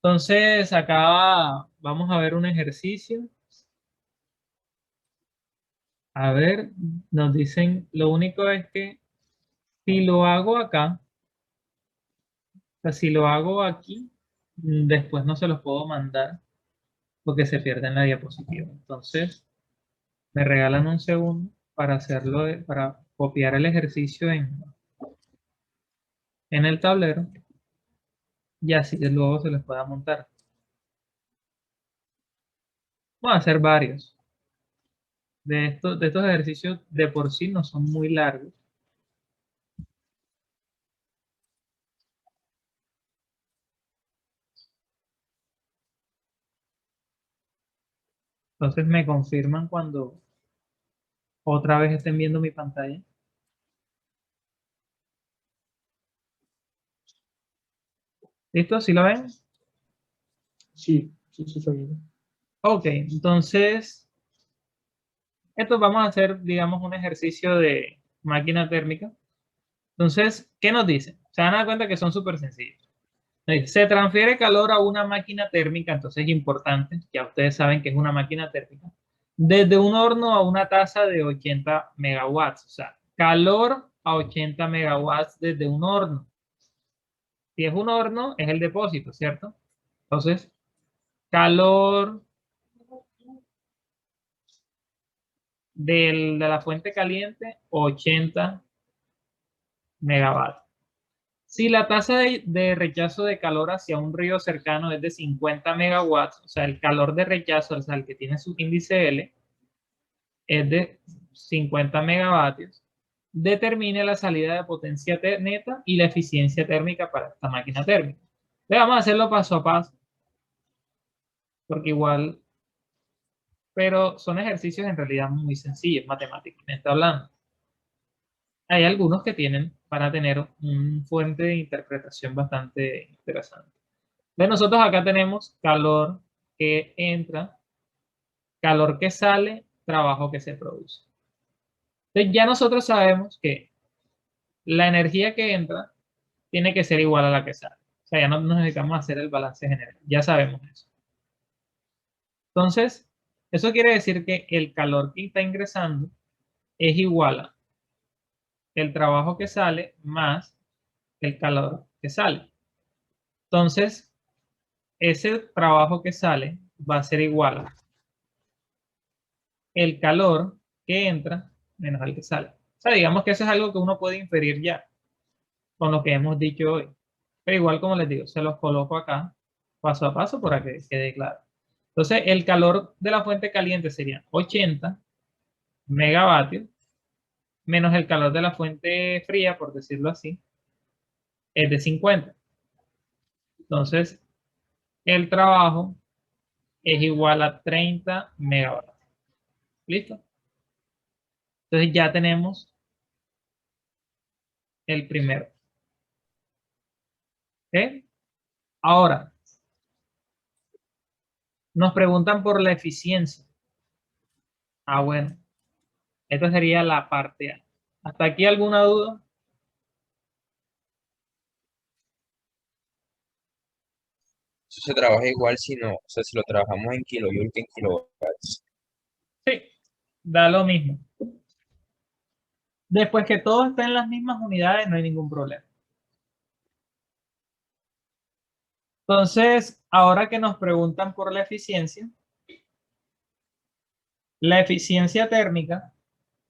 Speaker 1: Entonces, acá vamos a ver un ejercicio. A ver, nos dicen, lo único es que si lo hago acá, o sea, si lo hago aquí, después no se los puedo mandar porque se pierde en la diapositiva. Entonces, me regalan un segundo para hacerlo, para copiar el ejercicio en el tablero y así luego se les pueda montar. Vamos a hacer varios. De estos ejercicios de por sí no son muy largos. Entonces me confirman cuando otra vez estén viendo mi pantalla. ¿Listo? ¿Sí lo ven?
Speaker 2: Sí, sí, está bien.
Speaker 1: Ok, entonces, esto vamos a hacer, digamos, un ejercicio de máquina térmica. Entonces, ¿qué nos dice? Se van a dar cuenta que son súper sencillos. Se transfiere calor a una máquina térmica, entonces es importante, ya ustedes saben que es una máquina térmica, desde un horno a una taza de 80 megawatts, o sea, calor a 80 megawatts desde un horno. Si es un horno, es el depósito, ¿cierto? Entonces, calor de la fuente caliente, 80 megawatts. Si la tasa de rechazo de calor hacia un río cercano es de 50 megawatts, o sea, el calor de rechazo, o sea, el que tiene su índice L, es de 50 megavatios, determine la salida de potencia neta y la eficiencia térmica para esta máquina térmica. Le vamos a hacerlo paso a paso, porque igual, pero son ejercicios en realidad muy sencillos, matemáticamente hablando. Hay algunos que van a tener un fuente de interpretación bastante interesante. Entonces nosotros acá tenemos calor que entra, calor que sale, trabajo que se produce. Entonces ya nosotros sabemos que la energía que entra tiene que ser igual a la que sale. O sea, ya no necesitamos hacer el balance general. Ya sabemos eso. Entonces, eso quiere decir que el calor que está ingresando es igual a el trabajo que sale más el calor que sale. Entonces, ese trabajo que sale va a ser igual a el calor que entra menos el que sale. O sea, digamos que eso es algo que uno puede inferir ya con lo que hemos dicho hoy. Pero igual, como les digo, se los coloco acá paso a paso para que quede claro. Entonces, el calor de la fuente caliente sería 80 megavatios menos el calor de la fuente fría, por decirlo así, es de 50. Entonces, el trabajo es igual a 30 megavatios. ¿Listo? Entonces ya tenemos el primero. ¿Ok? Ahora, nos preguntan por la eficiencia. Ah, bueno. Esta sería la parte A. ¿Hasta aquí alguna duda?
Speaker 3: Eso se trabaja igual si no, o sea, si lo trabajamos en kilojoule que en kilovatios.
Speaker 1: Sí, da lo mismo. Después que todo esté en las mismas unidades, no hay ningún problema. Entonces, ahora que nos preguntan por la eficiencia térmica,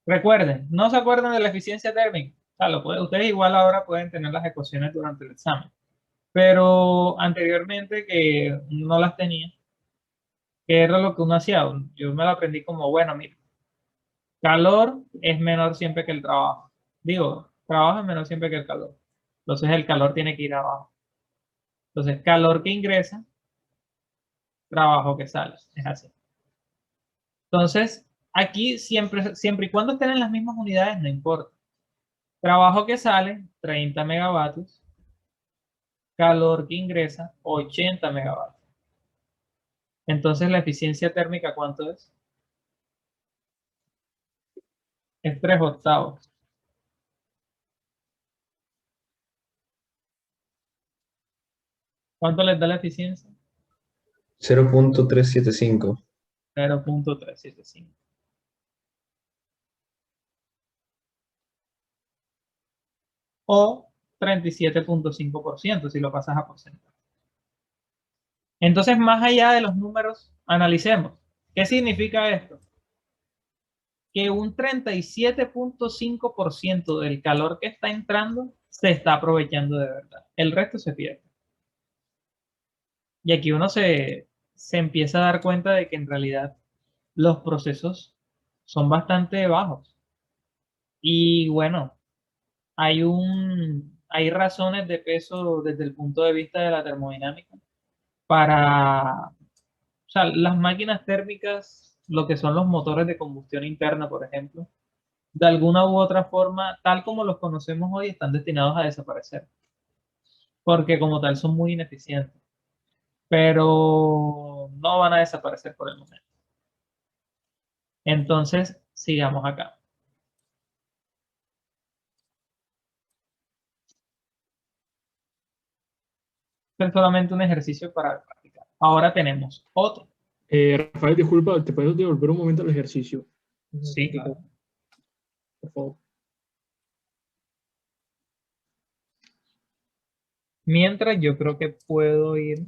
Speaker 1: recuerden, no se acuerdan de la eficiencia térmica. O sea, ustedes igual ahora pueden tener las ecuaciones durante el examen. Pero anteriormente que no las tenía, que era lo que uno hacía. Yo me lo aprendí como, bueno, mira, calor es menor siempre que el trabajo. Digo, trabajo es menor siempre que el calor. Entonces el calor tiene que ir abajo. Entonces, calor que ingresa, trabajo que sale. Es así. Entonces, aquí siempre y cuando estén en las mismas unidades, no importa. Trabajo que sale, 30 megavatios. Calor que ingresa, 80 megavatios. Entonces, la eficiencia térmica, ¿cuánto es? Es 3/8. ¿Cuánto les da la eficiencia?
Speaker 6: 0.375.
Speaker 1: 0.375. O 37.5% si lo pasas a porcentaje. Entonces, más allá de los números, analicemos. ¿Qué significa esto? Que un 37.5% del calor que está entrando se está aprovechando de verdad. El resto se pierde. Y aquí uno se empieza a dar cuenta de que en realidad los procesos son bastante bajos. Y bueno, hay razones de peso desde el punto de vista de la termodinámica para, o sea, las máquinas térmicas, lo que son los motores de combustión interna, por ejemplo, de alguna u otra forma, tal como los conocemos hoy, están destinados a desaparecer, porque como tal son muy ineficientes, pero no van a desaparecer por el momento. Entonces, sigamos acá. Es solamente un ejercicio para practicar. Ahora tenemos otro.
Speaker 2: Rafael, disculpa, ¿te puedes devolver un momento al ejercicio?
Speaker 1: Sí, claro.
Speaker 2: Por favor.
Speaker 1: Mientras yo creo que puedo ir,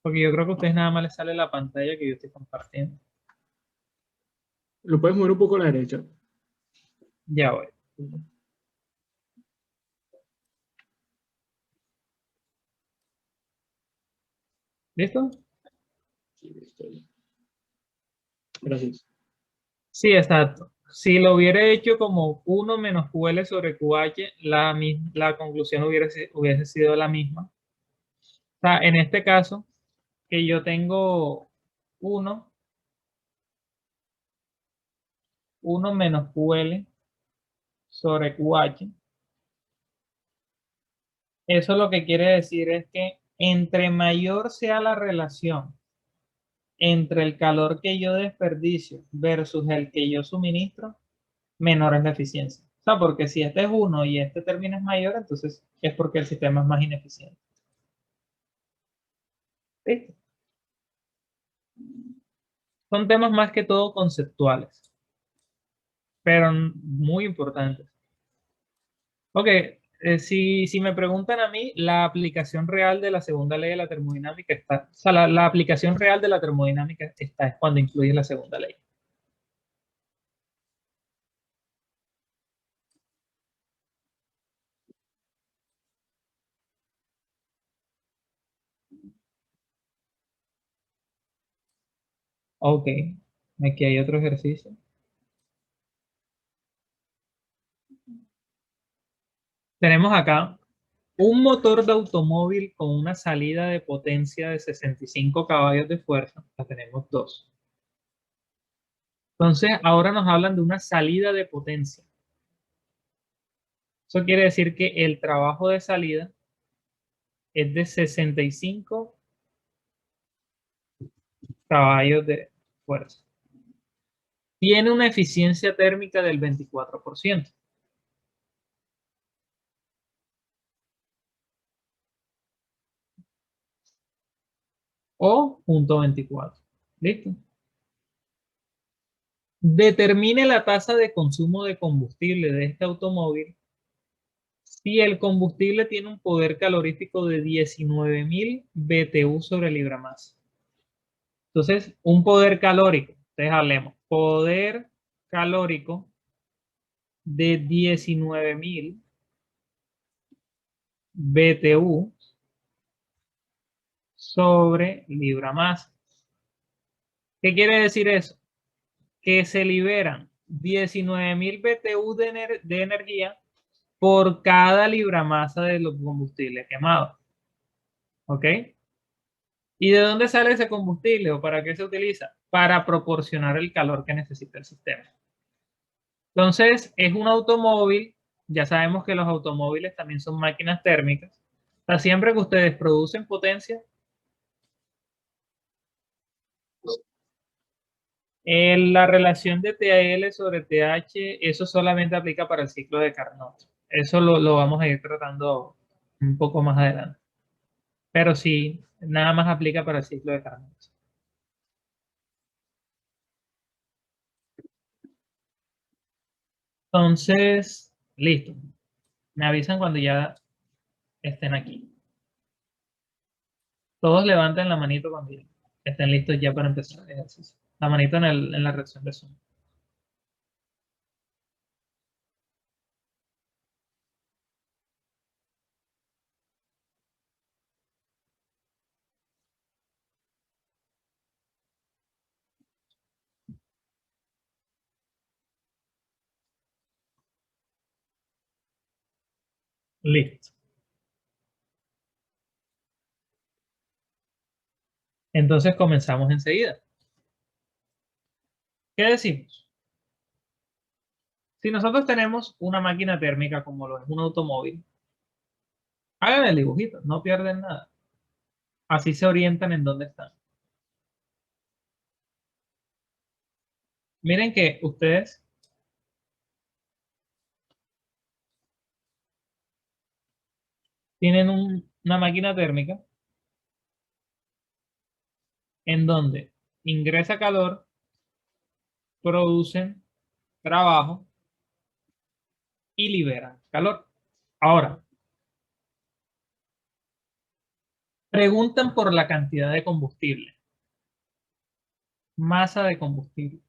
Speaker 1: porque yo creo que a ustedes nada más les sale la pantalla que yo estoy compartiendo.
Speaker 2: ¿Lo puedes mover un poco a la derecha?
Speaker 1: Ya voy. ¿Listo?
Speaker 2: Sí, estoy. Gracias.
Speaker 1: Sí, exacto. Si lo hubiera hecho como 1 menos QL sobre QH, la conclusión hubiese sido la misma. O sea, en este caso, que yo tengo 1 menos QL sobre QH, eso lo que quiere decir es que entre mayor sea la relación entre el calor que yo desperdicio versus el que yo suministro, menor es la eficiencia. O sea, porque si este es 1 y este término es mayor, entonces es porque el sistema es más ineficiente. ¿Listo? Son temas más que todo conceptuales, pero muy importantes. Ok, si me preguntan a mí, la aplicación real de la segunda ley de la termodinámica está, o sea, la aplicación real de la termodinámica está es cuando incluye la segunda ley. Ok, aquí hay otro ejercicio. Tenemos acá un motor de automóvil con una salida de potencia de 65 caballos de fuerza. La tenemos dos. Entonces, ahora nos hablan de una salida de potencia. Eso quiere decir que el trabajo de salida es de 65 caballos de fuerza. Tiene una eficiencia térmica del 24%. O 0.24. ¿Listo? Determine la tasa de consumo de combustible de este automóvil si el combustible tiene un poder calorífico de 19.000 BTU sobre libra masa. Entonces, un poder calórico, entonces hablemos, poder calórico de 19.000 BTU sobre libra masa. ¿Qué quiere decir eso? Que se liberan 19.000 BTU de energía por cada libra masa de los combustibles quemados. ¿Ok? ¿Y de dónde sale ese combustible o para qué se utiliza? Para proporcionar el calor que necesita el sistema. Entonces, es un automóvil. Ya sabemos que los automóviles también son máquinas térmicas. O sea, siempre que ustedes producen potencia, la relación de TAL sobre TH, eso solamente aplica para el ciclo de Carnot. Eso lo vamos a ir tratando un poco más adelante. Pero sí, nada más aplica para el ciclo de Carnot. Entonces, listo. Me avisan cuando ya estén aquí. Todos levanten la manito cuando ya estén listos ya para empezar el ejercicio. La manito en la reacción de Zoom. Listo. Entonces comenzamos enseguida. ¿Qué decimos? Si nosotros tenemos una máquina térmica como lo es un automóvil, hagan el dibujito, no pierden nada. Así se orientan en dónde están. Miren que ustedes tienen una máquina térmica en donde ingresa calor, producen trabajo y liberan calor. Ahora, preguntan por la cantidad de combustible, masa de combustible.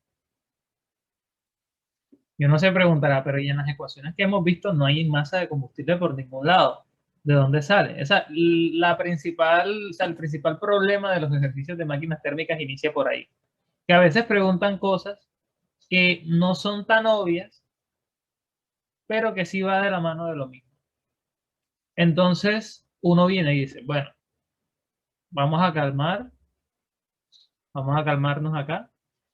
Speaker 1: Yo no sé preguntará, pero ya en las ecuaciones que hemos visto no hay masa de combustible por ningún lado. ¿De dónde sale? O sea, el principal problema de los ejercicios de máquinas térmicas inicia por ahí. Que a veces preguntan cosas que no son tan obvias, pero que sí va de la mano de lo mismo. Entonces, uno viene y dice, bueno, vamos a calmarnos acá.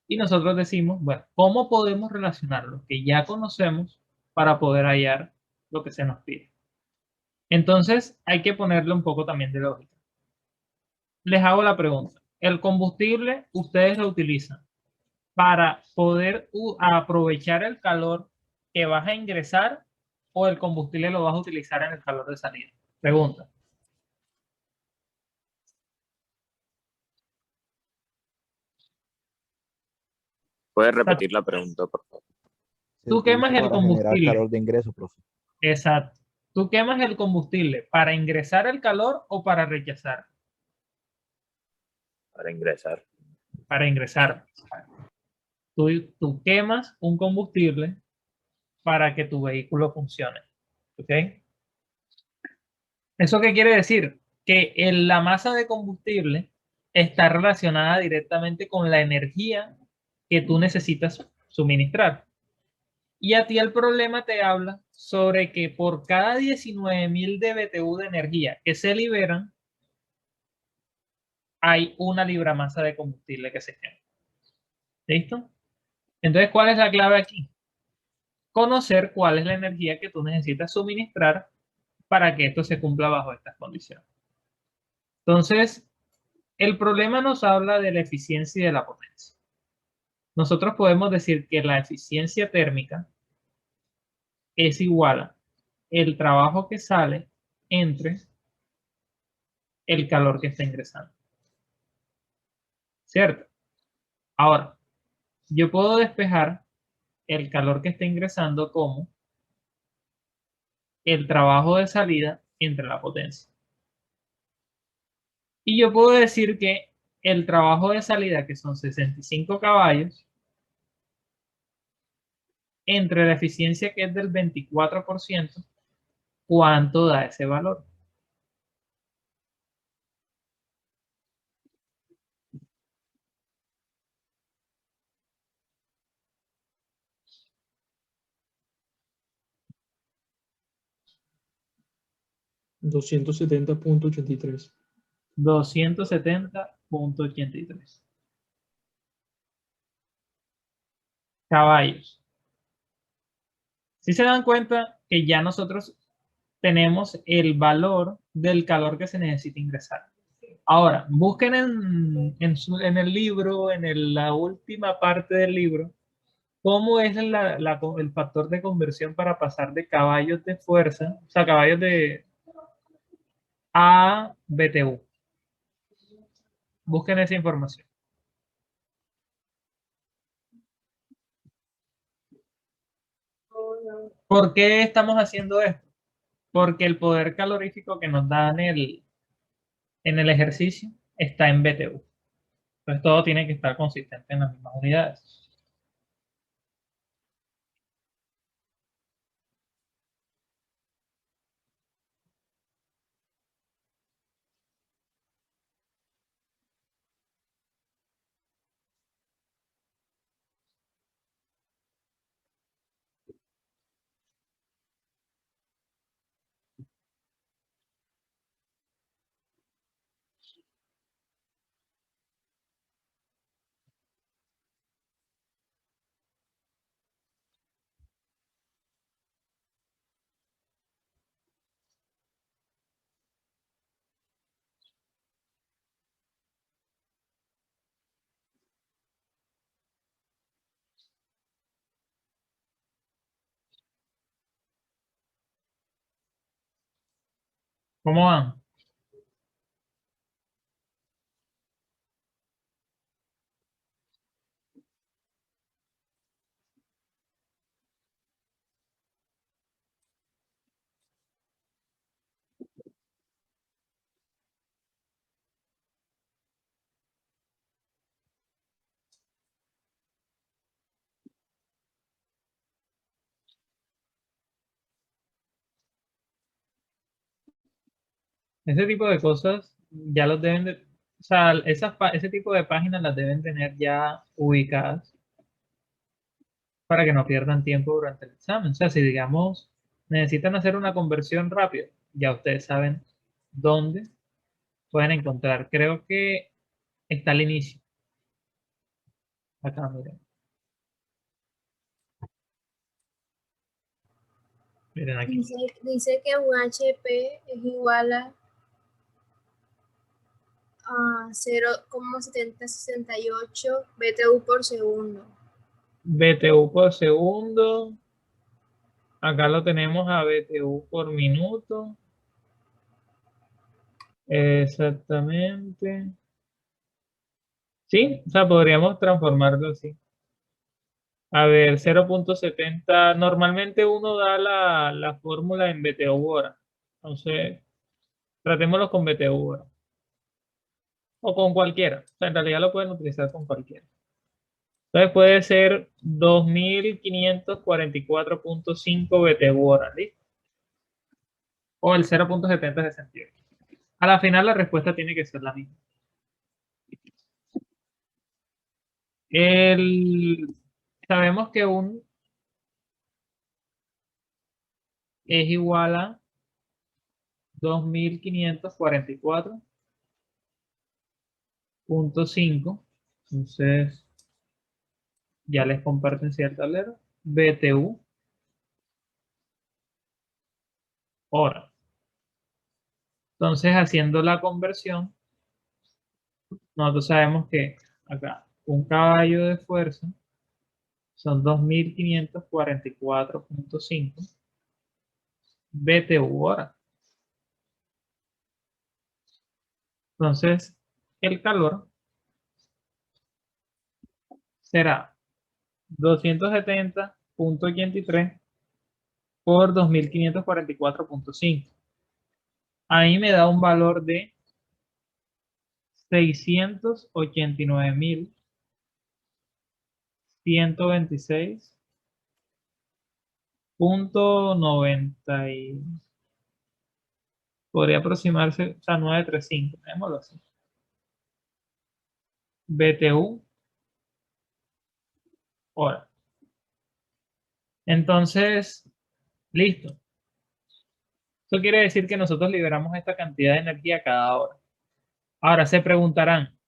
Speaker 1: Y nosotros decimos, bueno, ¿cómo podemos relacionar lo que ya conocemos para poder hallar lo que se nos pide? Entonces, hay que ponerle un poco también de lógica. Les hago la pregunta. ¿El combustible ustedes lo utilizan para poder aprovechar el calor que vas a ingresar o el combustible lo vas a utilizar en el calor de salida? Pregunta.
Speaker 5: ¿Puedes repetir la pregunta, por favor?
Speaker 6: Se
Speaker 1: Tú quemas
Speaker 6: utiliza
Speaker 1: el
Speaker 6: para generar
Speaker 1: combustible.
Speaker 6: calor de ingreso, profe.
Speaker 1: Exacto. Tú quemas el combustible para ingresar el calor o para rechazar.
Speaker 5: Para ingresar.
Speaker 1: Para ingresar. Tú quemas un combustible para que tu vehículo funcione. ¿Ok? ¿Eso qué quiere decir? Que la masa de combustible está relacionada directamente con la energía que tú necesitas suministrar. Y a ti el problema te habla sobre que por cada 19.000 de BTU de energía que se liberan, hay una libra masa de combustible que se quema. ¿Listo? Entonces, ¿cuál es la clave aquí? Conocer cuál es la energía que tú necesitas suministrar para que esto se cumpla bajo estas condiciones. Entonces, el problema nos habla de la eficiencia y de la potencia. Nosotros podemos decir que la eficiencia térmica es igual a el trabajo que sale entre el calor que está ingresando. ¿Cierto? Ahora, yo puedo despejar el calor que está ingresando como el trabajo de salida entre la potencia. Y yo puedo decir que el trabajo de salida, que son 65 caballos, entre la eficiencia que es del 24%, ¿cuánto da ese valor?
Speaker 2: 270.83.
Speaker 1: 270.83 caballos. Si se dan cuenta que ya nosotros tenemos el valor del calor que se necesita ingresar. Ahora, busquen en el libro, la última parte del libro, cómo es el factor de conversión para pasar de caballos de fuerza, o sea, caballos a BTU. Busquen esa información. ¿Por qué estamos haciendo esto? Porque el poder calorífico que nos da en el ejercicio está en BTU. Entonces todo tiene que estar consistente en las mismas unidades. ¿Cómo van? Ese tipo de cosas ya los deben de, o sea, ese tipo de páginas las deben tener ya ubicadas para que no pierdan tiempo durante el examen. O sea, si digamos necesitan hacer una conversión rápida, ya ustedes saben dónde pueden encontrar. Creo que está al inicio. Acá, miren. Miren aquí.
Speaker 6: Dice que un HP es igual a 0,7068 BTU por segundo.
Speaker 1: BTU por segundo. Acá lo tenemos a BTU por minuto. Exactamente. Sí, o sea, podríamos transformarlo así. A ver, 0,70. Normalmente uno da la fórmula en BTU hora. Entonces, tratémoslo con BTU hora. O con cualquiera. O sea, en realidad lo pueden utilizar con cualquiera. Entonces puede ser 2544.5 BTU hora, ¿listo? O el 0,7068. A la final la respuesta tiene que ser la misma. Sabemos que un es igual a 2544.5. Entonces, ya les comparto en el tablero. BTU hora. Entonces, haciendo la conversión, nosotros sabemos que acá un caballo de fuerza son 2544.5 BTU hora. Entonces, el calor será 270.83 por 2544.5. Ahí me da un valor de 689.126.90 podría aproximarse, o sea, 935, démoslo así. BTU hora. Entonces, listo. Eso quiere decir que nosotros liberamos esta cantidad de energía cada hora. Ahora se preguntarán,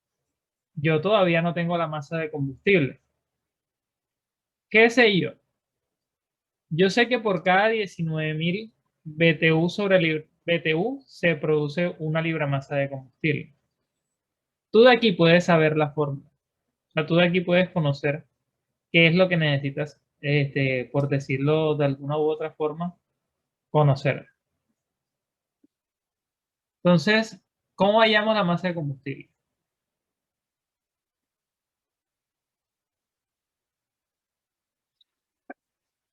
Speaker 1: yo todavía no tengo la masa de combustible. ¿Qué sé yo? Yo sé que por cada 19.000 BTU sobre BTU se produce una libra masa de combustible. Tú de aquí puedes saber la fórmula. O sea, tú de aquí puedes conocer qué es lo que necesitas, por decirlo de alguna u otra forma, conocer. Entonces, ¿cómo hallamos la masa de combustible?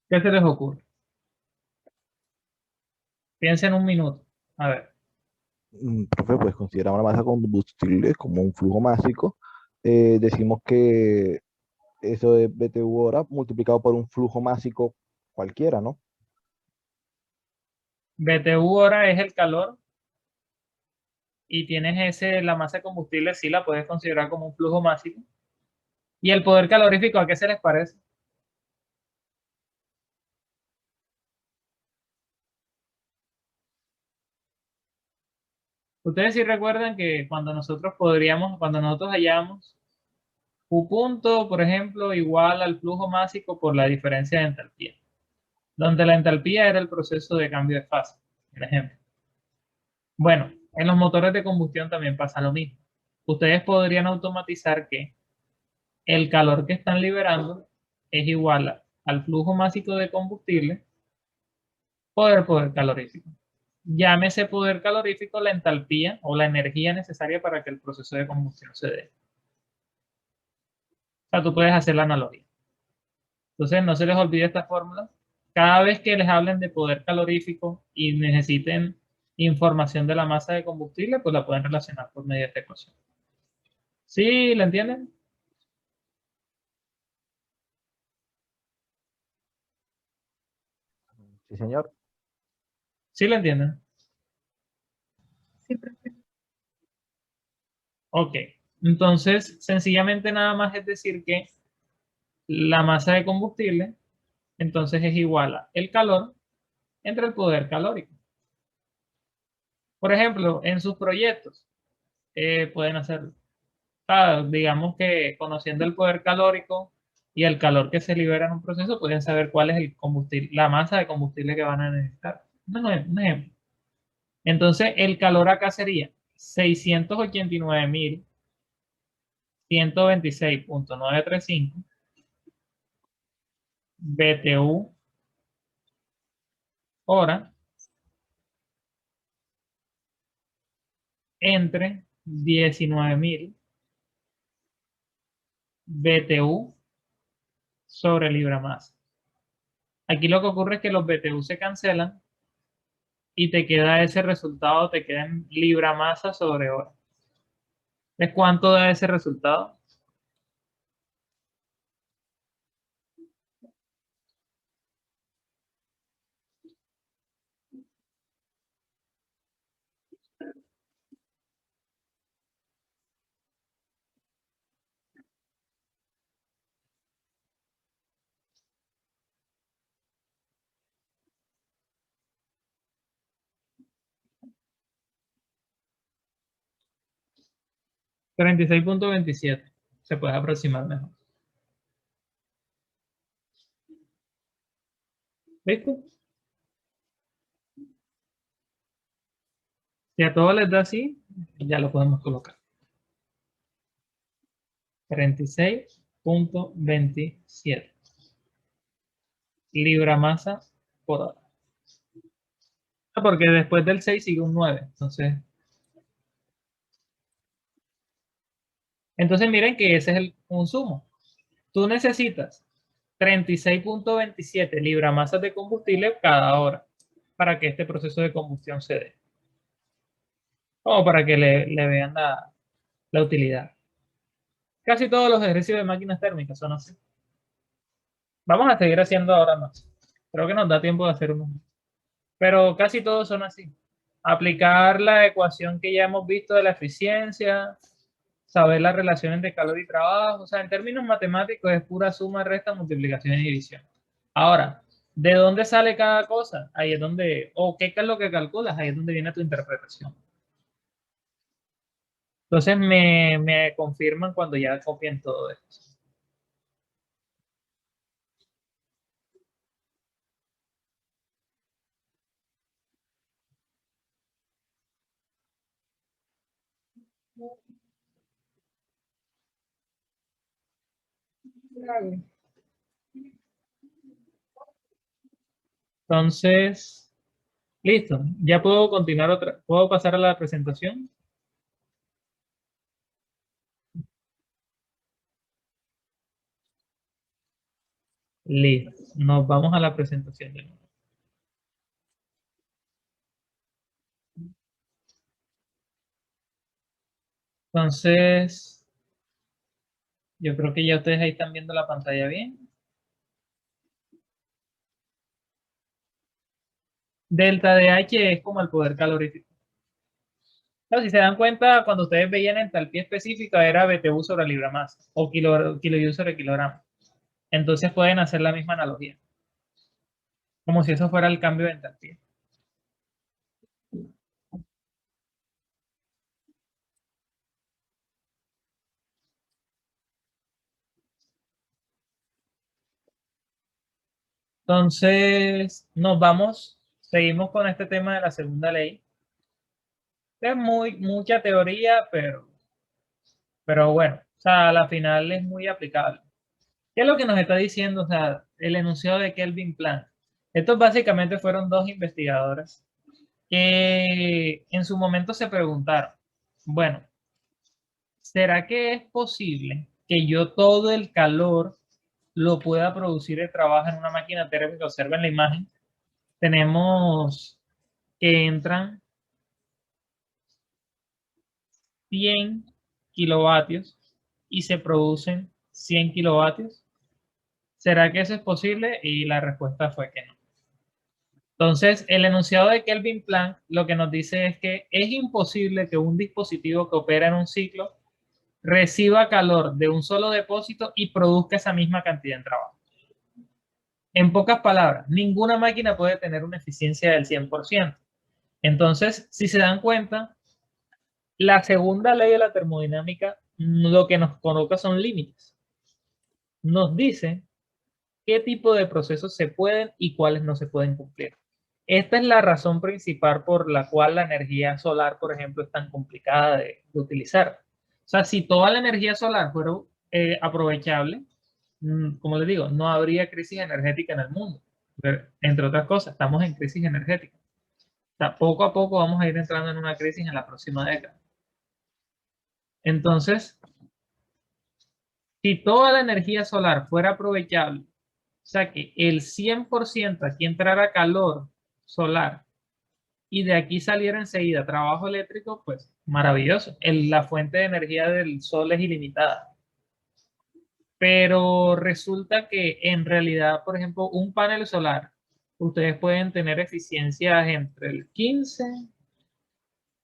Speaker 1: ¿Qué se les ocurre? Piensen un minuto. A ver.
Speaker 7: Profe, pues consideramos la masa de combustible como un flujo másico. Decimos que eso de BTU hora multiplicado por un flujo másico cualquiera, ¿no?
Speaker 1: BTU hora es el calor y tienes la masa de combustible, sí la puedes considerar como un flujo másico. ¿Y el poder calorífico a qué se les parece? Ustedes sí recuerdan que cuando nosotros hallamos U punto, por ejemplo, igual al flujo másico por la diferencia de entalpía, donde la entalpía era el proceso de cambio de fase, por ejemplo. Bueno, en los motores de combustión también pasa lo mismo. Ustedes podrían automatizar que el calor que están liberando es igual al flujo másico de combustible por el poder calorífico. Llámese poder calorífico la entalpía o la energía necesaria para que el proceso de combustión se dé. O sea, tú puedes hacer la analogía. Entonces, no se les olvide esta fórmula. Cada vez que les hablen de poder calorífico y necesiten información de la masa de combustible, pues la pueden relacionar por medio de esta ecuación. ¿Sí? ¿La entienden?
Speaker 7: Sí, señor.
Speaker 1: ¿Sí la entienden?
Speaker 6: Sí, profe.
Speaker 1: Ok. Entonces, sencillamente nada más es decir que la masa de combustible, entonces es igual a el calor entre el poder calórico. Por ejemplo, en sus proyectos pueden hacerlo. Digamos que conociendo el poder calórico y el calor que se libera en un proceso, pueden saber cuál es el combustible, la masa de combustible que van a necesitar. Un ejemplo. Entonces, el calor acá sería 689.126.935 BTU hora entre 19.000 BTU sobre libra masa. Aquí lo que ocurre es que los BTU se cancelan y te queda ese resultado, te queda en libra masa sobre hora. ¿De cuánto da ese resultado? $36.27. Se puede aproximar mejor. ¿Viste? Si a todos les da así, ya lo podemos colocar. 36.27 libra masa por hora. Porque después del 6 sigue un 9. Entonces miren que ese es el consumo. Tú necesitas 36.27 libra masas de combustible cada hora para que este proceso de combustión se dé. O para que le vean la utilidad. Casi todos los ejercicios de máquinas térmicas son así. Vamos a seguir haciendo ahora más. Creo que nos da tiempo de hacer uno. Pero casi todos son así. Aplicar la ecuación que ya hemos visto de la eficiencia, saber las relaciones de calor y trabajo. O sea, en términos matemáticos es pura suma, resta, multiplicación y división. Ahora, ¿De dónde sale cada cosa? Ahí es donde, o qué es lo que calculas, ahí es donde viene tu interpretación. Entonces me confirman cuando ya copien todo esto. Entonces, listo. Ya puedo continuar otra. ¿Puedo pasar a la presentación? Listo. Nos vamos a la presentación de nuevo. Entonces, yo creo que ya ustedes ahí están viendo la pantalla bien. Delta de H es como el poder calorífico. Claro, si se dan cuenta, cuando ustedes veían entalpía específica era BTU sobre libra masa o kilojoule sobre kilogramo. Entonces pueden hacer la misma analogía, como si eso fuera el cambio de entalpía. Entonces, seguimos con este tema de la segunda ley. Es mucha teoría, pero bueno, o sea, a la final es muy aplicable. ¿Qué es lo que nos está diciendo? O sea, el enunciado de Kelvin Planck. Estos básicamente fueron dos investigadoras que en su momento se preguntaron, bueno, ¿será que es posible que yo todo el calor lo pueda producir el trabajo en una máquina térmica? Observen la imagen. Tenemos que entran 100 kilovatios y se producen 100 kilovatios. ¿Será que eso es posible? Y la respuesta fue que no. Entonces, el enunciado de Kelvin Planck lo que nos dice es que es imposible que un dispositivo que opera en un ciclo reciba calor de un solo depósito y produzca esa misma cantidad de trabajo. En pocas palabras, ninguna máquina puede tener una eficiencia del 100%. Entonces, si se dan cuenta, la segunda ley de la termodinámica lo que nos coloca son límites. Nos dice qué tipo de procesos se pueden y cuáles no se pueden cumplir. Esta es la razón principal por la cual la energía solar, por ejemplo, es tan complicada de utilizar. O sea, si toda la energía solar fuera aprovechable, como les digo, no habría crisis energética en el mundo. Pero, entre otras cosas, estamos en crisis energética. O sea, poco a poco vamos a ir entrando en una crisis en la próxima década. Entonces, si toda la energía solar fuera aprovechable, o sea que el 100% aquí entrara calor solar y de aquí saliera enseguida trabajo eléctrico, pues maravilloso. La fuente de energía del sol es ilimitada. Pero resulta que en realidad, por ejemplo, un panel solar, ustedes pueden tener eficiencias entre el 15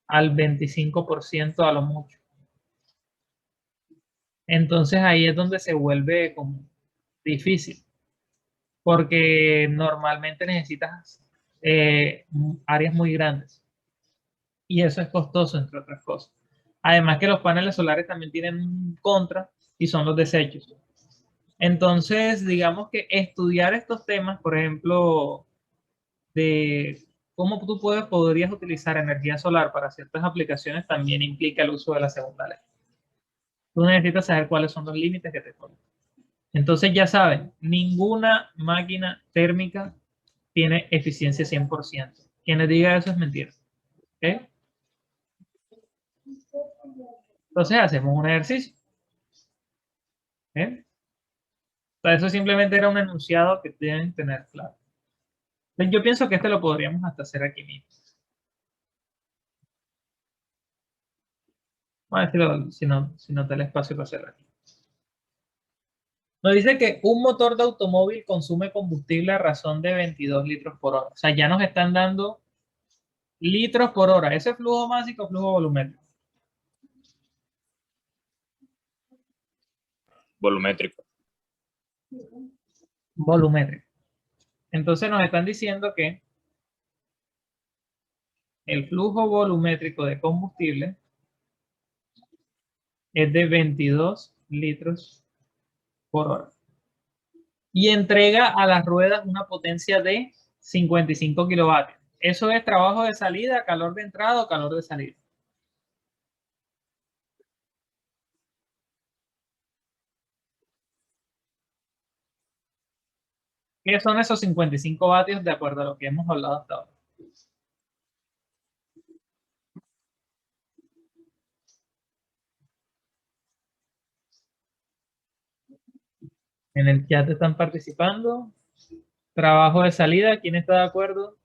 Speaker 1: al 25% a lo mucho. Entonces ahí es donde se vuelve como difícil, porque normalmente necesitas áreas muy grandes y eso es costoso, entre otras cosas. Además que los paneles solares también tienen un contra y son los desechos. Entonces, digamos que estudiar estos temas, por ejemplo, de cómo tú podrías utilizar energía solar para ciertas aplicaciones, también implica el uso de la segunda ley. Tú necesitas saber cuáles son los límites que te ponen. Entonces ya saben, ninguna máquina térmica tiene eficiencia 100%. Quien les diga eso es mentira. ¿Okay? Entonces hacemos un ejercicio. ¿Okay? O sea, eso simplemente era un enunciado que deben tener claro. Entonces, yo pienso que este lo podríamos hasta hacer aquí mismo. Vamos a ver si no te da el espacio para hacerlo aquí. Nos dice que un motor de automóvil consume combustible a razón de 22 litros por hora. O sea, ya nos están dando litros por hora. ¿Ese es flujo másico o flujo volumétrico?
Speaker 5: Volumétrico.
Speaker 1: Volumétrico. Entonces nos están diciendo que el flujo volumétrico de combustible es de 22 litros por hora. Y entrega a las ruedas una potencia de 55 kilovatios. Eso es trabajo de salida, calor de entrada o calor de salida. ¿Qué son esos 55 vatios de acuerdo a lo que hemos hablado hasta ahora? En el chat están participando. Trabajo de salida, ¿quién está de acuerdo?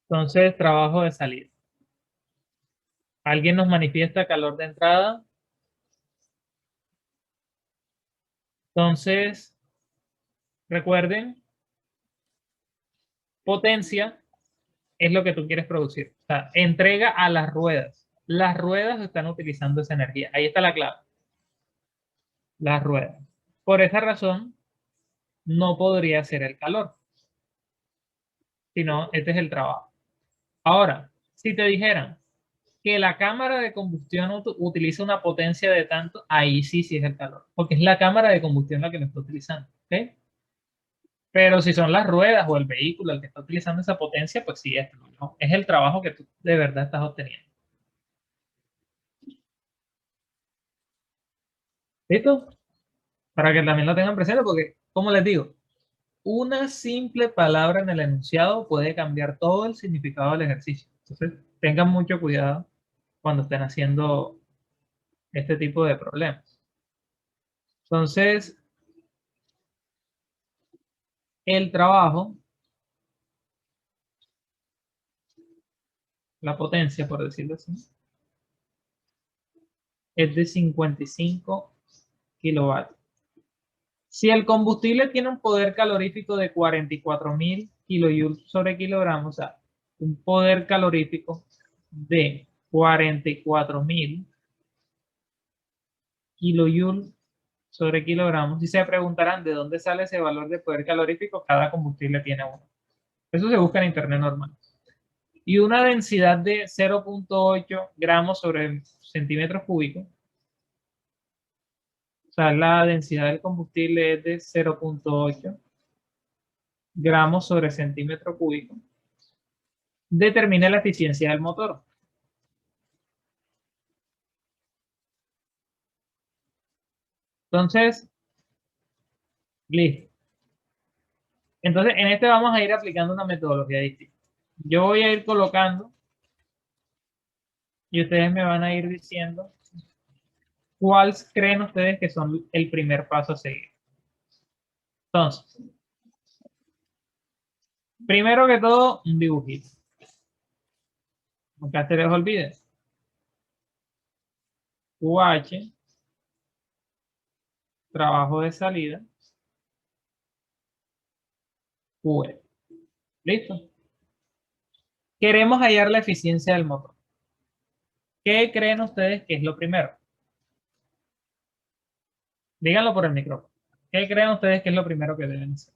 Speaker 1: Entonces, trabajo de salida. ¿Alguien nos manifiesta calor de entrada? Entonces, recuerden, potencia es lo que tú quieres producir. O sea, entrega a las ruedas. Las ruedas están utilizando esa energía. Ahí está la clave. Las ruedas. Por esa razón, no podría ser el calor, sino este es el trabajo. Ahora, si te dijeran que la cámara de combustión utiliza una potencia de tanto, ahí sí es el calor, porque es la cámara de combustión la que lo está utilizando. ¿Ok? Pero si son las ruedas o el vehículo el que está utilizando esa potencia, pues sí, ¿no? Es el trabajo que tú de verdad estás obteniendo. ¿Listo? Para que también lo tengan presente, porque, como les digo, una simple palabra en el enunciado puede cambiar todo el significado del ejercicio. Entonces, tengan mucho cuidado cuando estén haciendo este tipo de problemas. Entonces, el trabajo, la potencia, por decirlo así, es de 55 kilovatios. Si el combustible tiene un poder calorífico de 44.000 kilojoules sobre kilogramo, o sea, un poder calorífico de 44.000 kilojoules sobre kilogramos, y se preguntarán de dónde sale ese valor de poder calorífico, cada combustible tiene uno. Eso se busca en internet normal. Y una densidad de 0.8 gramos sobre centímetros cúbicos. O sea, la densidad del combustible es de 0.8 gramos sobre centímetro cúbico. Determina la eficiencia del motor. Entonces, listo. Entonces, en este vamos a ir aplicando una metodología distinta. Yo voy a ir colocando y ustedes me van a ir diciendo cuál creen ustedes que son el primer paso a seguir. Entonces, primero que todo, un dibujito. Nunca se les olvide. UH, trabajo de salida, QE. ¿Listo? Queremos hallar la eficiencia del motor. ¿Qué creen ustedes que es lo primero? Díganlo por el micrófono. ¿Qué creen ustedes que es lo primero que deben hacer?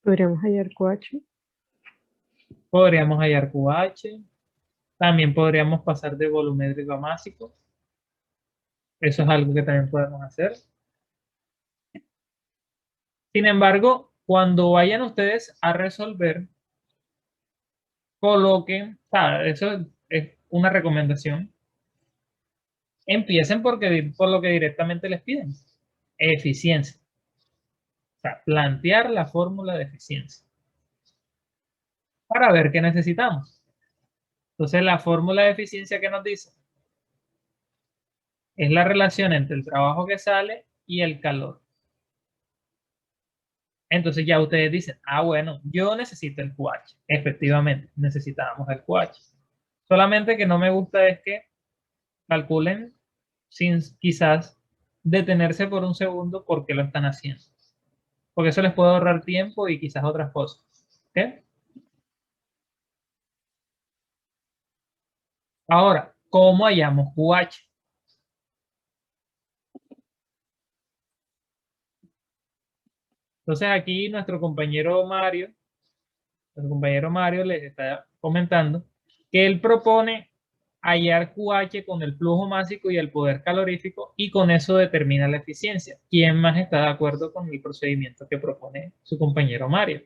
Speaker 6: Podríamos hallar QH.
Speaker 1: Podríamos hallar QH. También podríamos pasar de volumétrico a másico. Eso es algo que también podemos hacer. Sin embargo, cuando vayan ustedes a resolver, coloquen, eso es una recomendación. Empiecen por lo que directamente les piden. Eficiencia. O sea, plantear la fórmula de eficiencia. Para ver qué necesitamos. Entonces, la fórmula de eficiencia que nos dice es la relación entre el trabajo que sale y el calor. Entonces ya ustedes dicen, bueno, yo necesito el QH. Efectivamente, necesitábamos el QH. Solamente que no me gusta es que calculen sin quizás detenerse por un segundo por qué lo están haciendo. Porque eso les puede ahorrar tiempo y quizás otras cosas. ¿Ok? Ahora, ¿cómo hallamos QH? Entonces aquí nuestro compañero Mario les está comentando que él propone hallar QH con el flujo másico y el poder calorífico y con eso determina la eficiencia. ¿Quién más está de acuerdo con el procedimiento que propone su compañero Mario?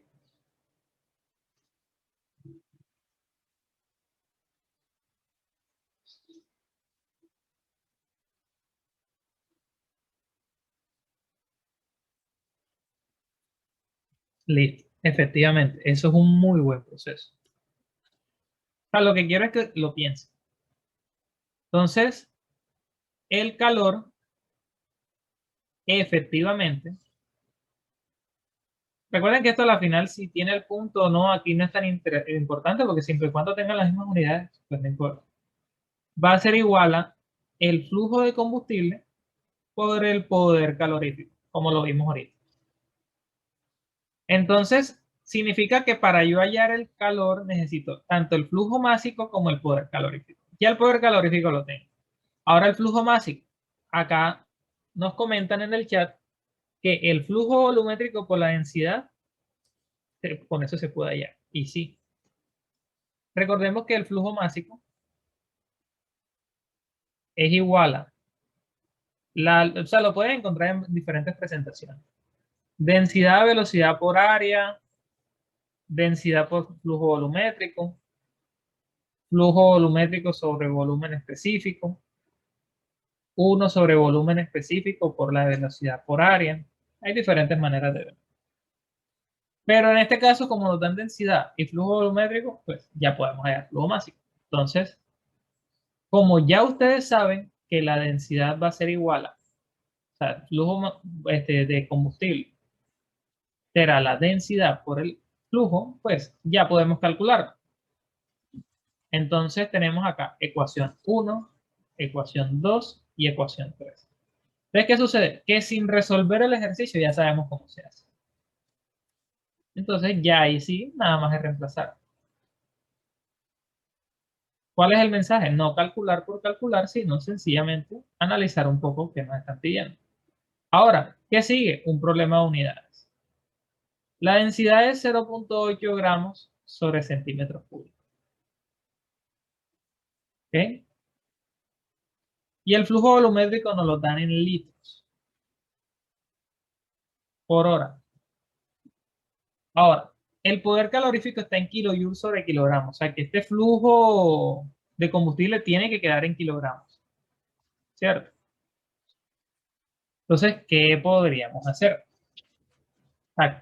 Speaker 1: Listo. Efectivamente, eso es un muy buen proceso. O sea, lo que quiero es que lo piensen. Entonces, el calor, efectivamente, recuerden que esto a la final, si tiene el punto o no, aquí no es tan importante porque siempre y cuando tengan las mismas unidades, pues no importa. Va a ser igual a el flujo de combustible por el poder calorífico, como lo vimos ahorita. Entonces, significa que para yo hallar el calor necesito tanto el flujo másico como el poder calorífico. Ya el poder calorífico lo tengo. Ahora el flujo másico. Acá nos comentan en el chat que el flujo volumétrico por la densidad, con eso se puede hallar. Y sí. Recordemos que el flujo másico es igual a o sea, lo pueden encontrar en diferentes presentaciones. Densidad, velocidad por área, densidad por flujo volumétrico, flujo volumétrico sobre volumen específico, 1 sobre volumen específico por la velocidad por área. Hay diferentes maneras de ver. Pero en este caso, como nos dan densidad y flujo volumétrico, pues ya podemos hallar flujo másico. Entonces, como ya ustedes saben que la densidad va a ser igual a, o sea, el flujo de combustible será la densidad por el flujo, pues ya podemos calcularlo. Entonces tenemos acá ecuación 1, ecuación 2 y ecuación 3. Entonces, ¿qué sucede? Que sin resolver el ejercicio ya sabemos cómo se hace. Entonces ya ahí sí, nada más es reemplazar. ¿Cuál es el mensaje? No calcular por calcular, sino sencillamente analizar un poco qué nos están pidiendo. Ahora, ¿qué sigue? Un problema de unidades. La densidad es 0.8 gramos sobre centímetros cúbicos. ¿Ok? Y el flujo volumétrico nos lo dan en litros por hora. Ahora, el poder calorífico está en kilojoules sobre kilogramos. O sea que este flujo de combustible tiene que quedar en kilogramos. ¿Cierto? Entonces, ¿qué podríamos hacer?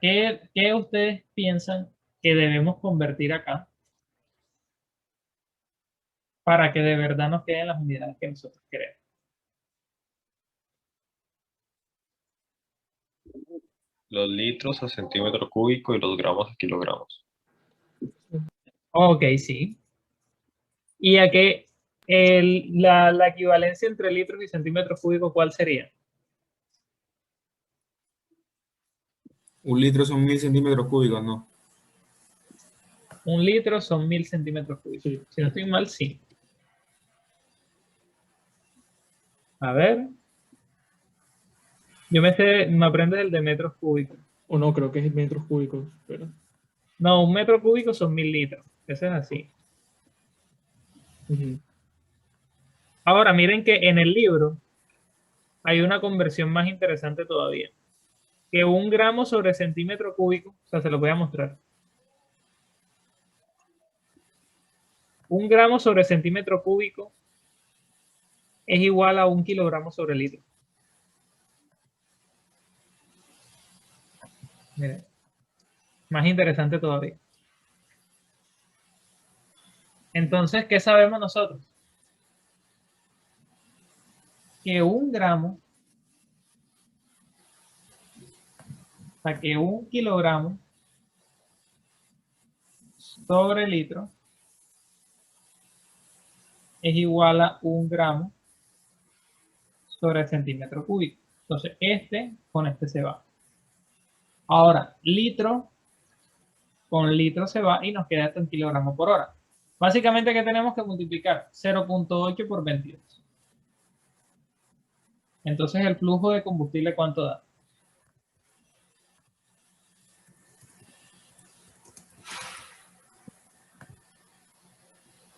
Speaker 1: ¿Qué ustedes piensan que debemos convertir acá para que de verdad nos queden las unidades que nosotros queremos?
Speaker 8: Los litros a centímetro cúbico y los gramos a kilogramos.
Speaker 1: Ok, sí. ¿Y a qué la equivalencia entre litros y centímetros cúbicos cuál sería?
Speaker 4: Un litro son 1000 centímetros cúbicos, ¿no?
Speaker 1: Un litro son 1000 centímetros cúbicos.
Speaker 2: Sí.
Speaker 1: Si no estoy mal, sí. A ver. Me aprendes el de metros cúbicos.
Speaker 2: O no, creo que es metros cúbicos. Pero...
Speaker 1: No, un metro cúbico son 1000 litros. Eso es así. Ahora, miren que en el libro hay una conversión más interesante todavía. Que 1 gramo sobre centímetro cúbico, o sea, se lo voy a mostrar. 1 gramo sobre centímetro cúbico es igual a 1 kilogramo sobre litro. Miren, más interesante todavía. Entonces, ¿qué sabemos nosotros? Que 1 gramo, o sea, que 1 kilogramo sobre litro es igual a 1 gramo sobre centímetro cúbico. Entonces, este con este se va. Ahora, litro con litro se va y nos queda esto en kilogramos por hora. Básicamente, ¿qué tenemos que multiplicar? 0.8 por 22. Entonces, el flujo de combustible, ¿cuánto da?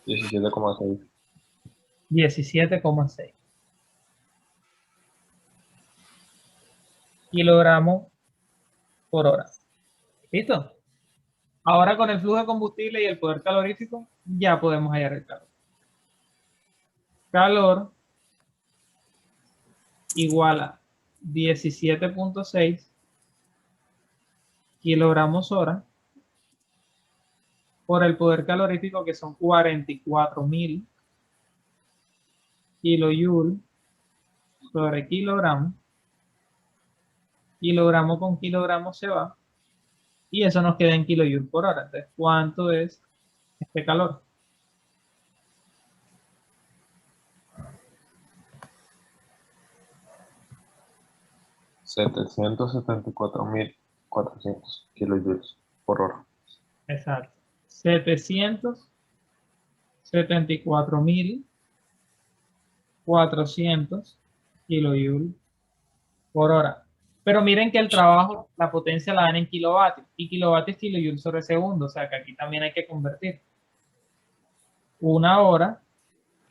Speaker 8: $17,6.
Speaker 1: 17,6 kilogramos por hora. ¿Listo? Ahora con el flujo de combustible y el poder calorífico, ya podemos hallar el calor. Calor igual a 17.6 kilogramos hora por el poder calorífico, que son 44.000 kilojoules sobre kilogramo. Kilogramo con kilogramo se va. Y eso nos queda en kilojoules por hora. Entonces, ¿cuánto es este calor?
Speaker 8: $774.400 kilojoules por hora.
Speaker 1: Exacto. 774.400 kilojoules por hora. Pero miren que el trabajo, la potencia la dan en kilovatios. Y kilovatios es kilojoules sobre segundo. O sea que aquí también hay que convertir. Una hora.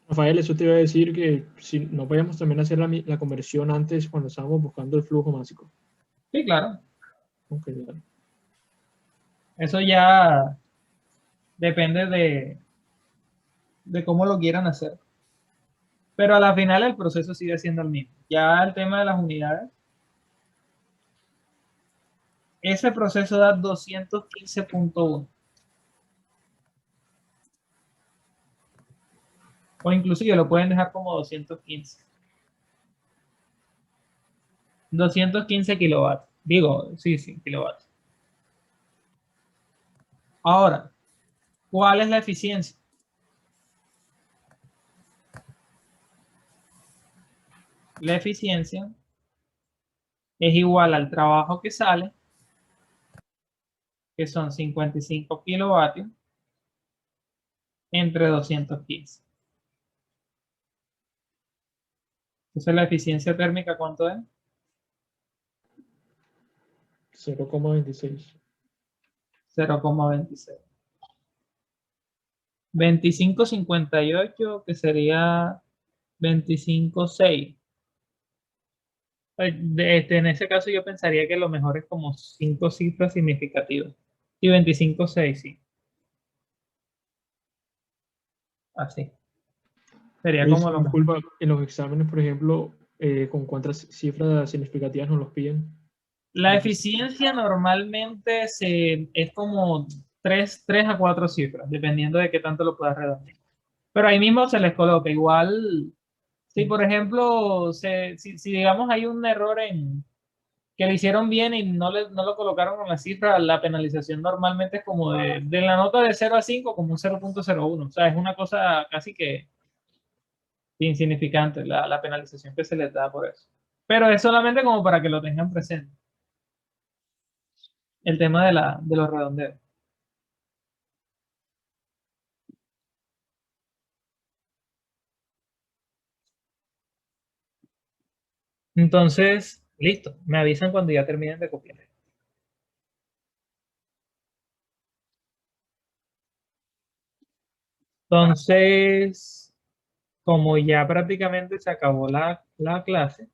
Speaker 2: Rafael, eso te iba a decir que si no podíamos también hacer la conversión antes cuando estábamos buscando el flujo másico.
Speaker 1: Sí, claro.
Speaker 2: Ok, dale.
Speaker 1: Eso ya depende de cómo lo quieran hacer. Pero a la final el proceso sigue siendo el mismo. Ya el tema de las unidades. Ese proceso da 215.1. O inclusive lo pueden dejar como 215. 215 kilovatios. Digo, sí, kilovatios. Ahora, ¿cuál es la eficiencia? La eficiencia es igual al trabajo que sale, que son 55 kilovatios, entre 215. Entonces, la eficiencia térmica, ¿cuánto es?
Speaker 2: 0,26.
Speaker 1: 0,26. 25,58, que sería 25,6. En ese caso yo pensaría que lo mejor es como 5 cifras significativas. Y 25,6, sí. Así. Sería
Speaker 2: Oye,
Speaker 1: como lo mejor.
Speaker 2: disculpa, en los exámenes, por ejemplo, ¿con cuántas cifras significativas nos los piden?
Speaker 1: La eficiencia normalmente es como 3 a 4 cifras, dependiendo de qué tanto lo puedas redondear. Pero ahí mismo se les coloca. Igual, si por ejemplo, si digamos hay un error en que le hicieron bien y no lo colocaron con la cifra, la penalización normalmente es como de la nota de 0 a 5, como un 0.01. O sea, es una cosa casi que insignificante la penalización que se les da por eso. Pero es solamente como para que lo tengan presente. El tema de los redondeos. Entonces, listo. Me avisan cuando ya terminen de copiar. Entonces, como ya prácticamente se acabó la clase,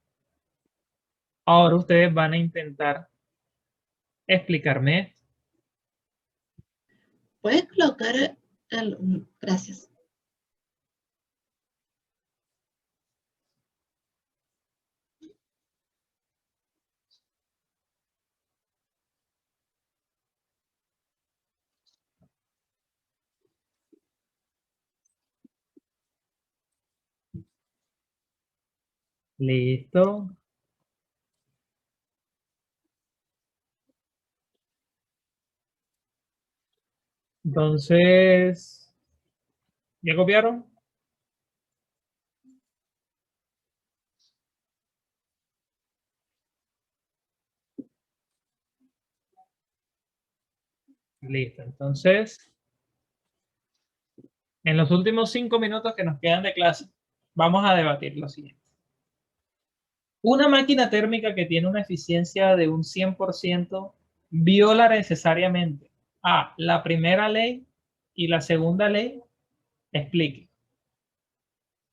Speaker 1: ahora ustedes van a intentar explicarme esto.
Speaker 6: Puedes colocar gracias.
Speaker 1: Listo. Entonces, ¿ya copiaron? Listo. Entonces, en los últimos 5 minutos que nos quedan de clase, vamos a debatir lo siguiente. Una máquina térmica que tiene una eficiencia de un 100% viola necesariamente a la primera ley y la segunda ley. Explique.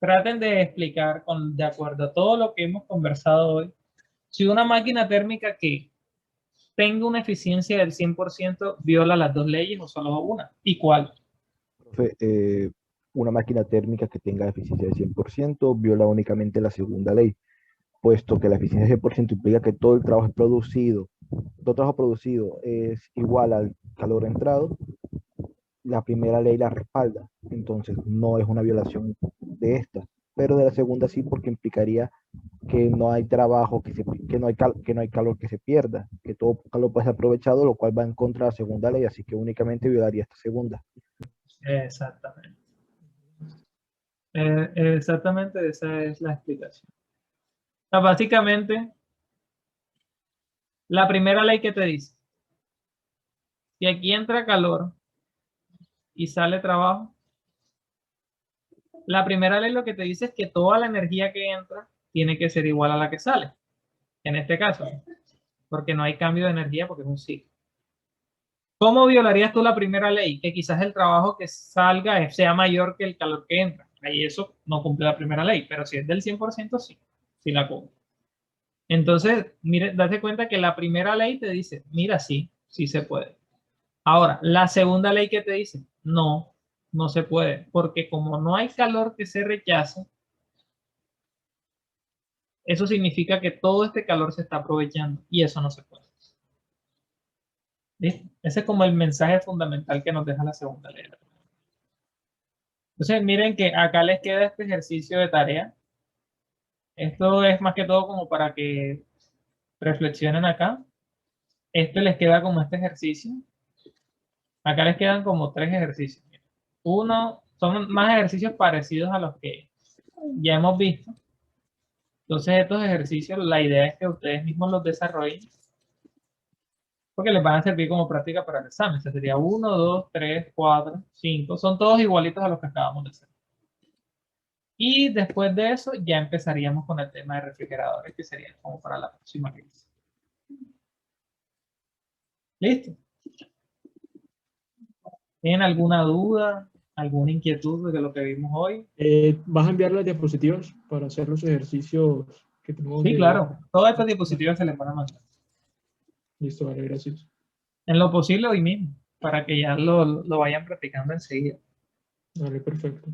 Speaker 1: Traten de explicar de acuerdo a todo lo que hemos conversado hoy, si una máquina térmica que tenga una eficiencia del 100% viola las dos leyes o solo una, ¿y cuál?
Speaker 7: Profe, una máquina térmica que tenga eficiencia del 100% viola únicamente la segunda ley, puesto que la eficiencia del 100% implica que todo trabajo producido es igual al calor entrado. La primera ley la respalda, entonces no es una violación de esta, pero de la segunda sí, porque implicaría que no hay trabajo, que no hay calor que se pierda, que todo calor puede ser aprovechado, lo cual va en contra de la segunda ley, así que únicamente violaría esta segunda.
Speaker 1: Exactamente. Exactamente esa es la explicación. O sea, básicamente, la primera ley que te dice, si aquí entra calor y sale trabajo, la primera ley lo que te dice es que toda la energía que entra tiene que ser igual a la que sale, en este caso, porque no hay cambio de energía porque es un ciclo. ¿Cómo violarías tú la primera ley? Que quizás el trabajo que salga sea mayor que el calor que entra. Ahí eso no cumple la primera ley, pero si es del 100% sí, sí la cumple. Entonces, mire, date cuenta que la primera ley te dice, mira, sí, sí se puede. Ahora, la segunda ley que te dice, no, no se puede, porque como no hay calor que se rechace, eso significa que todo este calor se está aprovechando y eso no se puede. ¿Listo? Ese es como el mensaje fundamental que nos deja la segunda ley. Entonces, miren que acá les queda este ejercicio de tarea. Esto es más que todo como para que reflexionen acá. Este les queda como este ejercicio. Acá les quedan como 3 ejercicios. Uno, son más ejercicios parecidos a los que ya hemos visto. Entonces, estos ejercicios, la idea es que ustedes mismos los desarrollen, porque les van a servir como práctica para el examen. O sea, sería 1, 2, 3, 4, 5. Son todos igualitos a los que acabamos de hacer. Y después de eso, ya empezaríamos con el tema de refrigeradores, que sería como para la próxima clase. ¿Listo? ¿Tienen alguna duda, alguna inquietud de lo que vimos hoy?
Speaker 2: ¿Vas a enviar las diapositivas para hacer los ejercicios que tenemos
Speaker 1: Sí,
Speaker 2: de...
Speaker 1: claro. Todas estas diapositivas se les van a mandar.
Speaker 2: Listo, vale, gracias.
Speaker 1: En lo posible hoy mismo, para que ya lo vayan practicando enseguida.
Speaker 2: Vale, perfecto.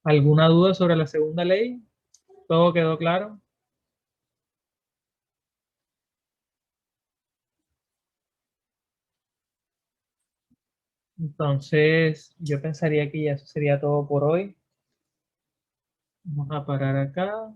Speaker 1: ¿Alguna duda sobre la segunda ley? ¿Todo quedó claro? Entonces, yo pensaría que ya eso sería todo por hoy. Vamos a parar acá.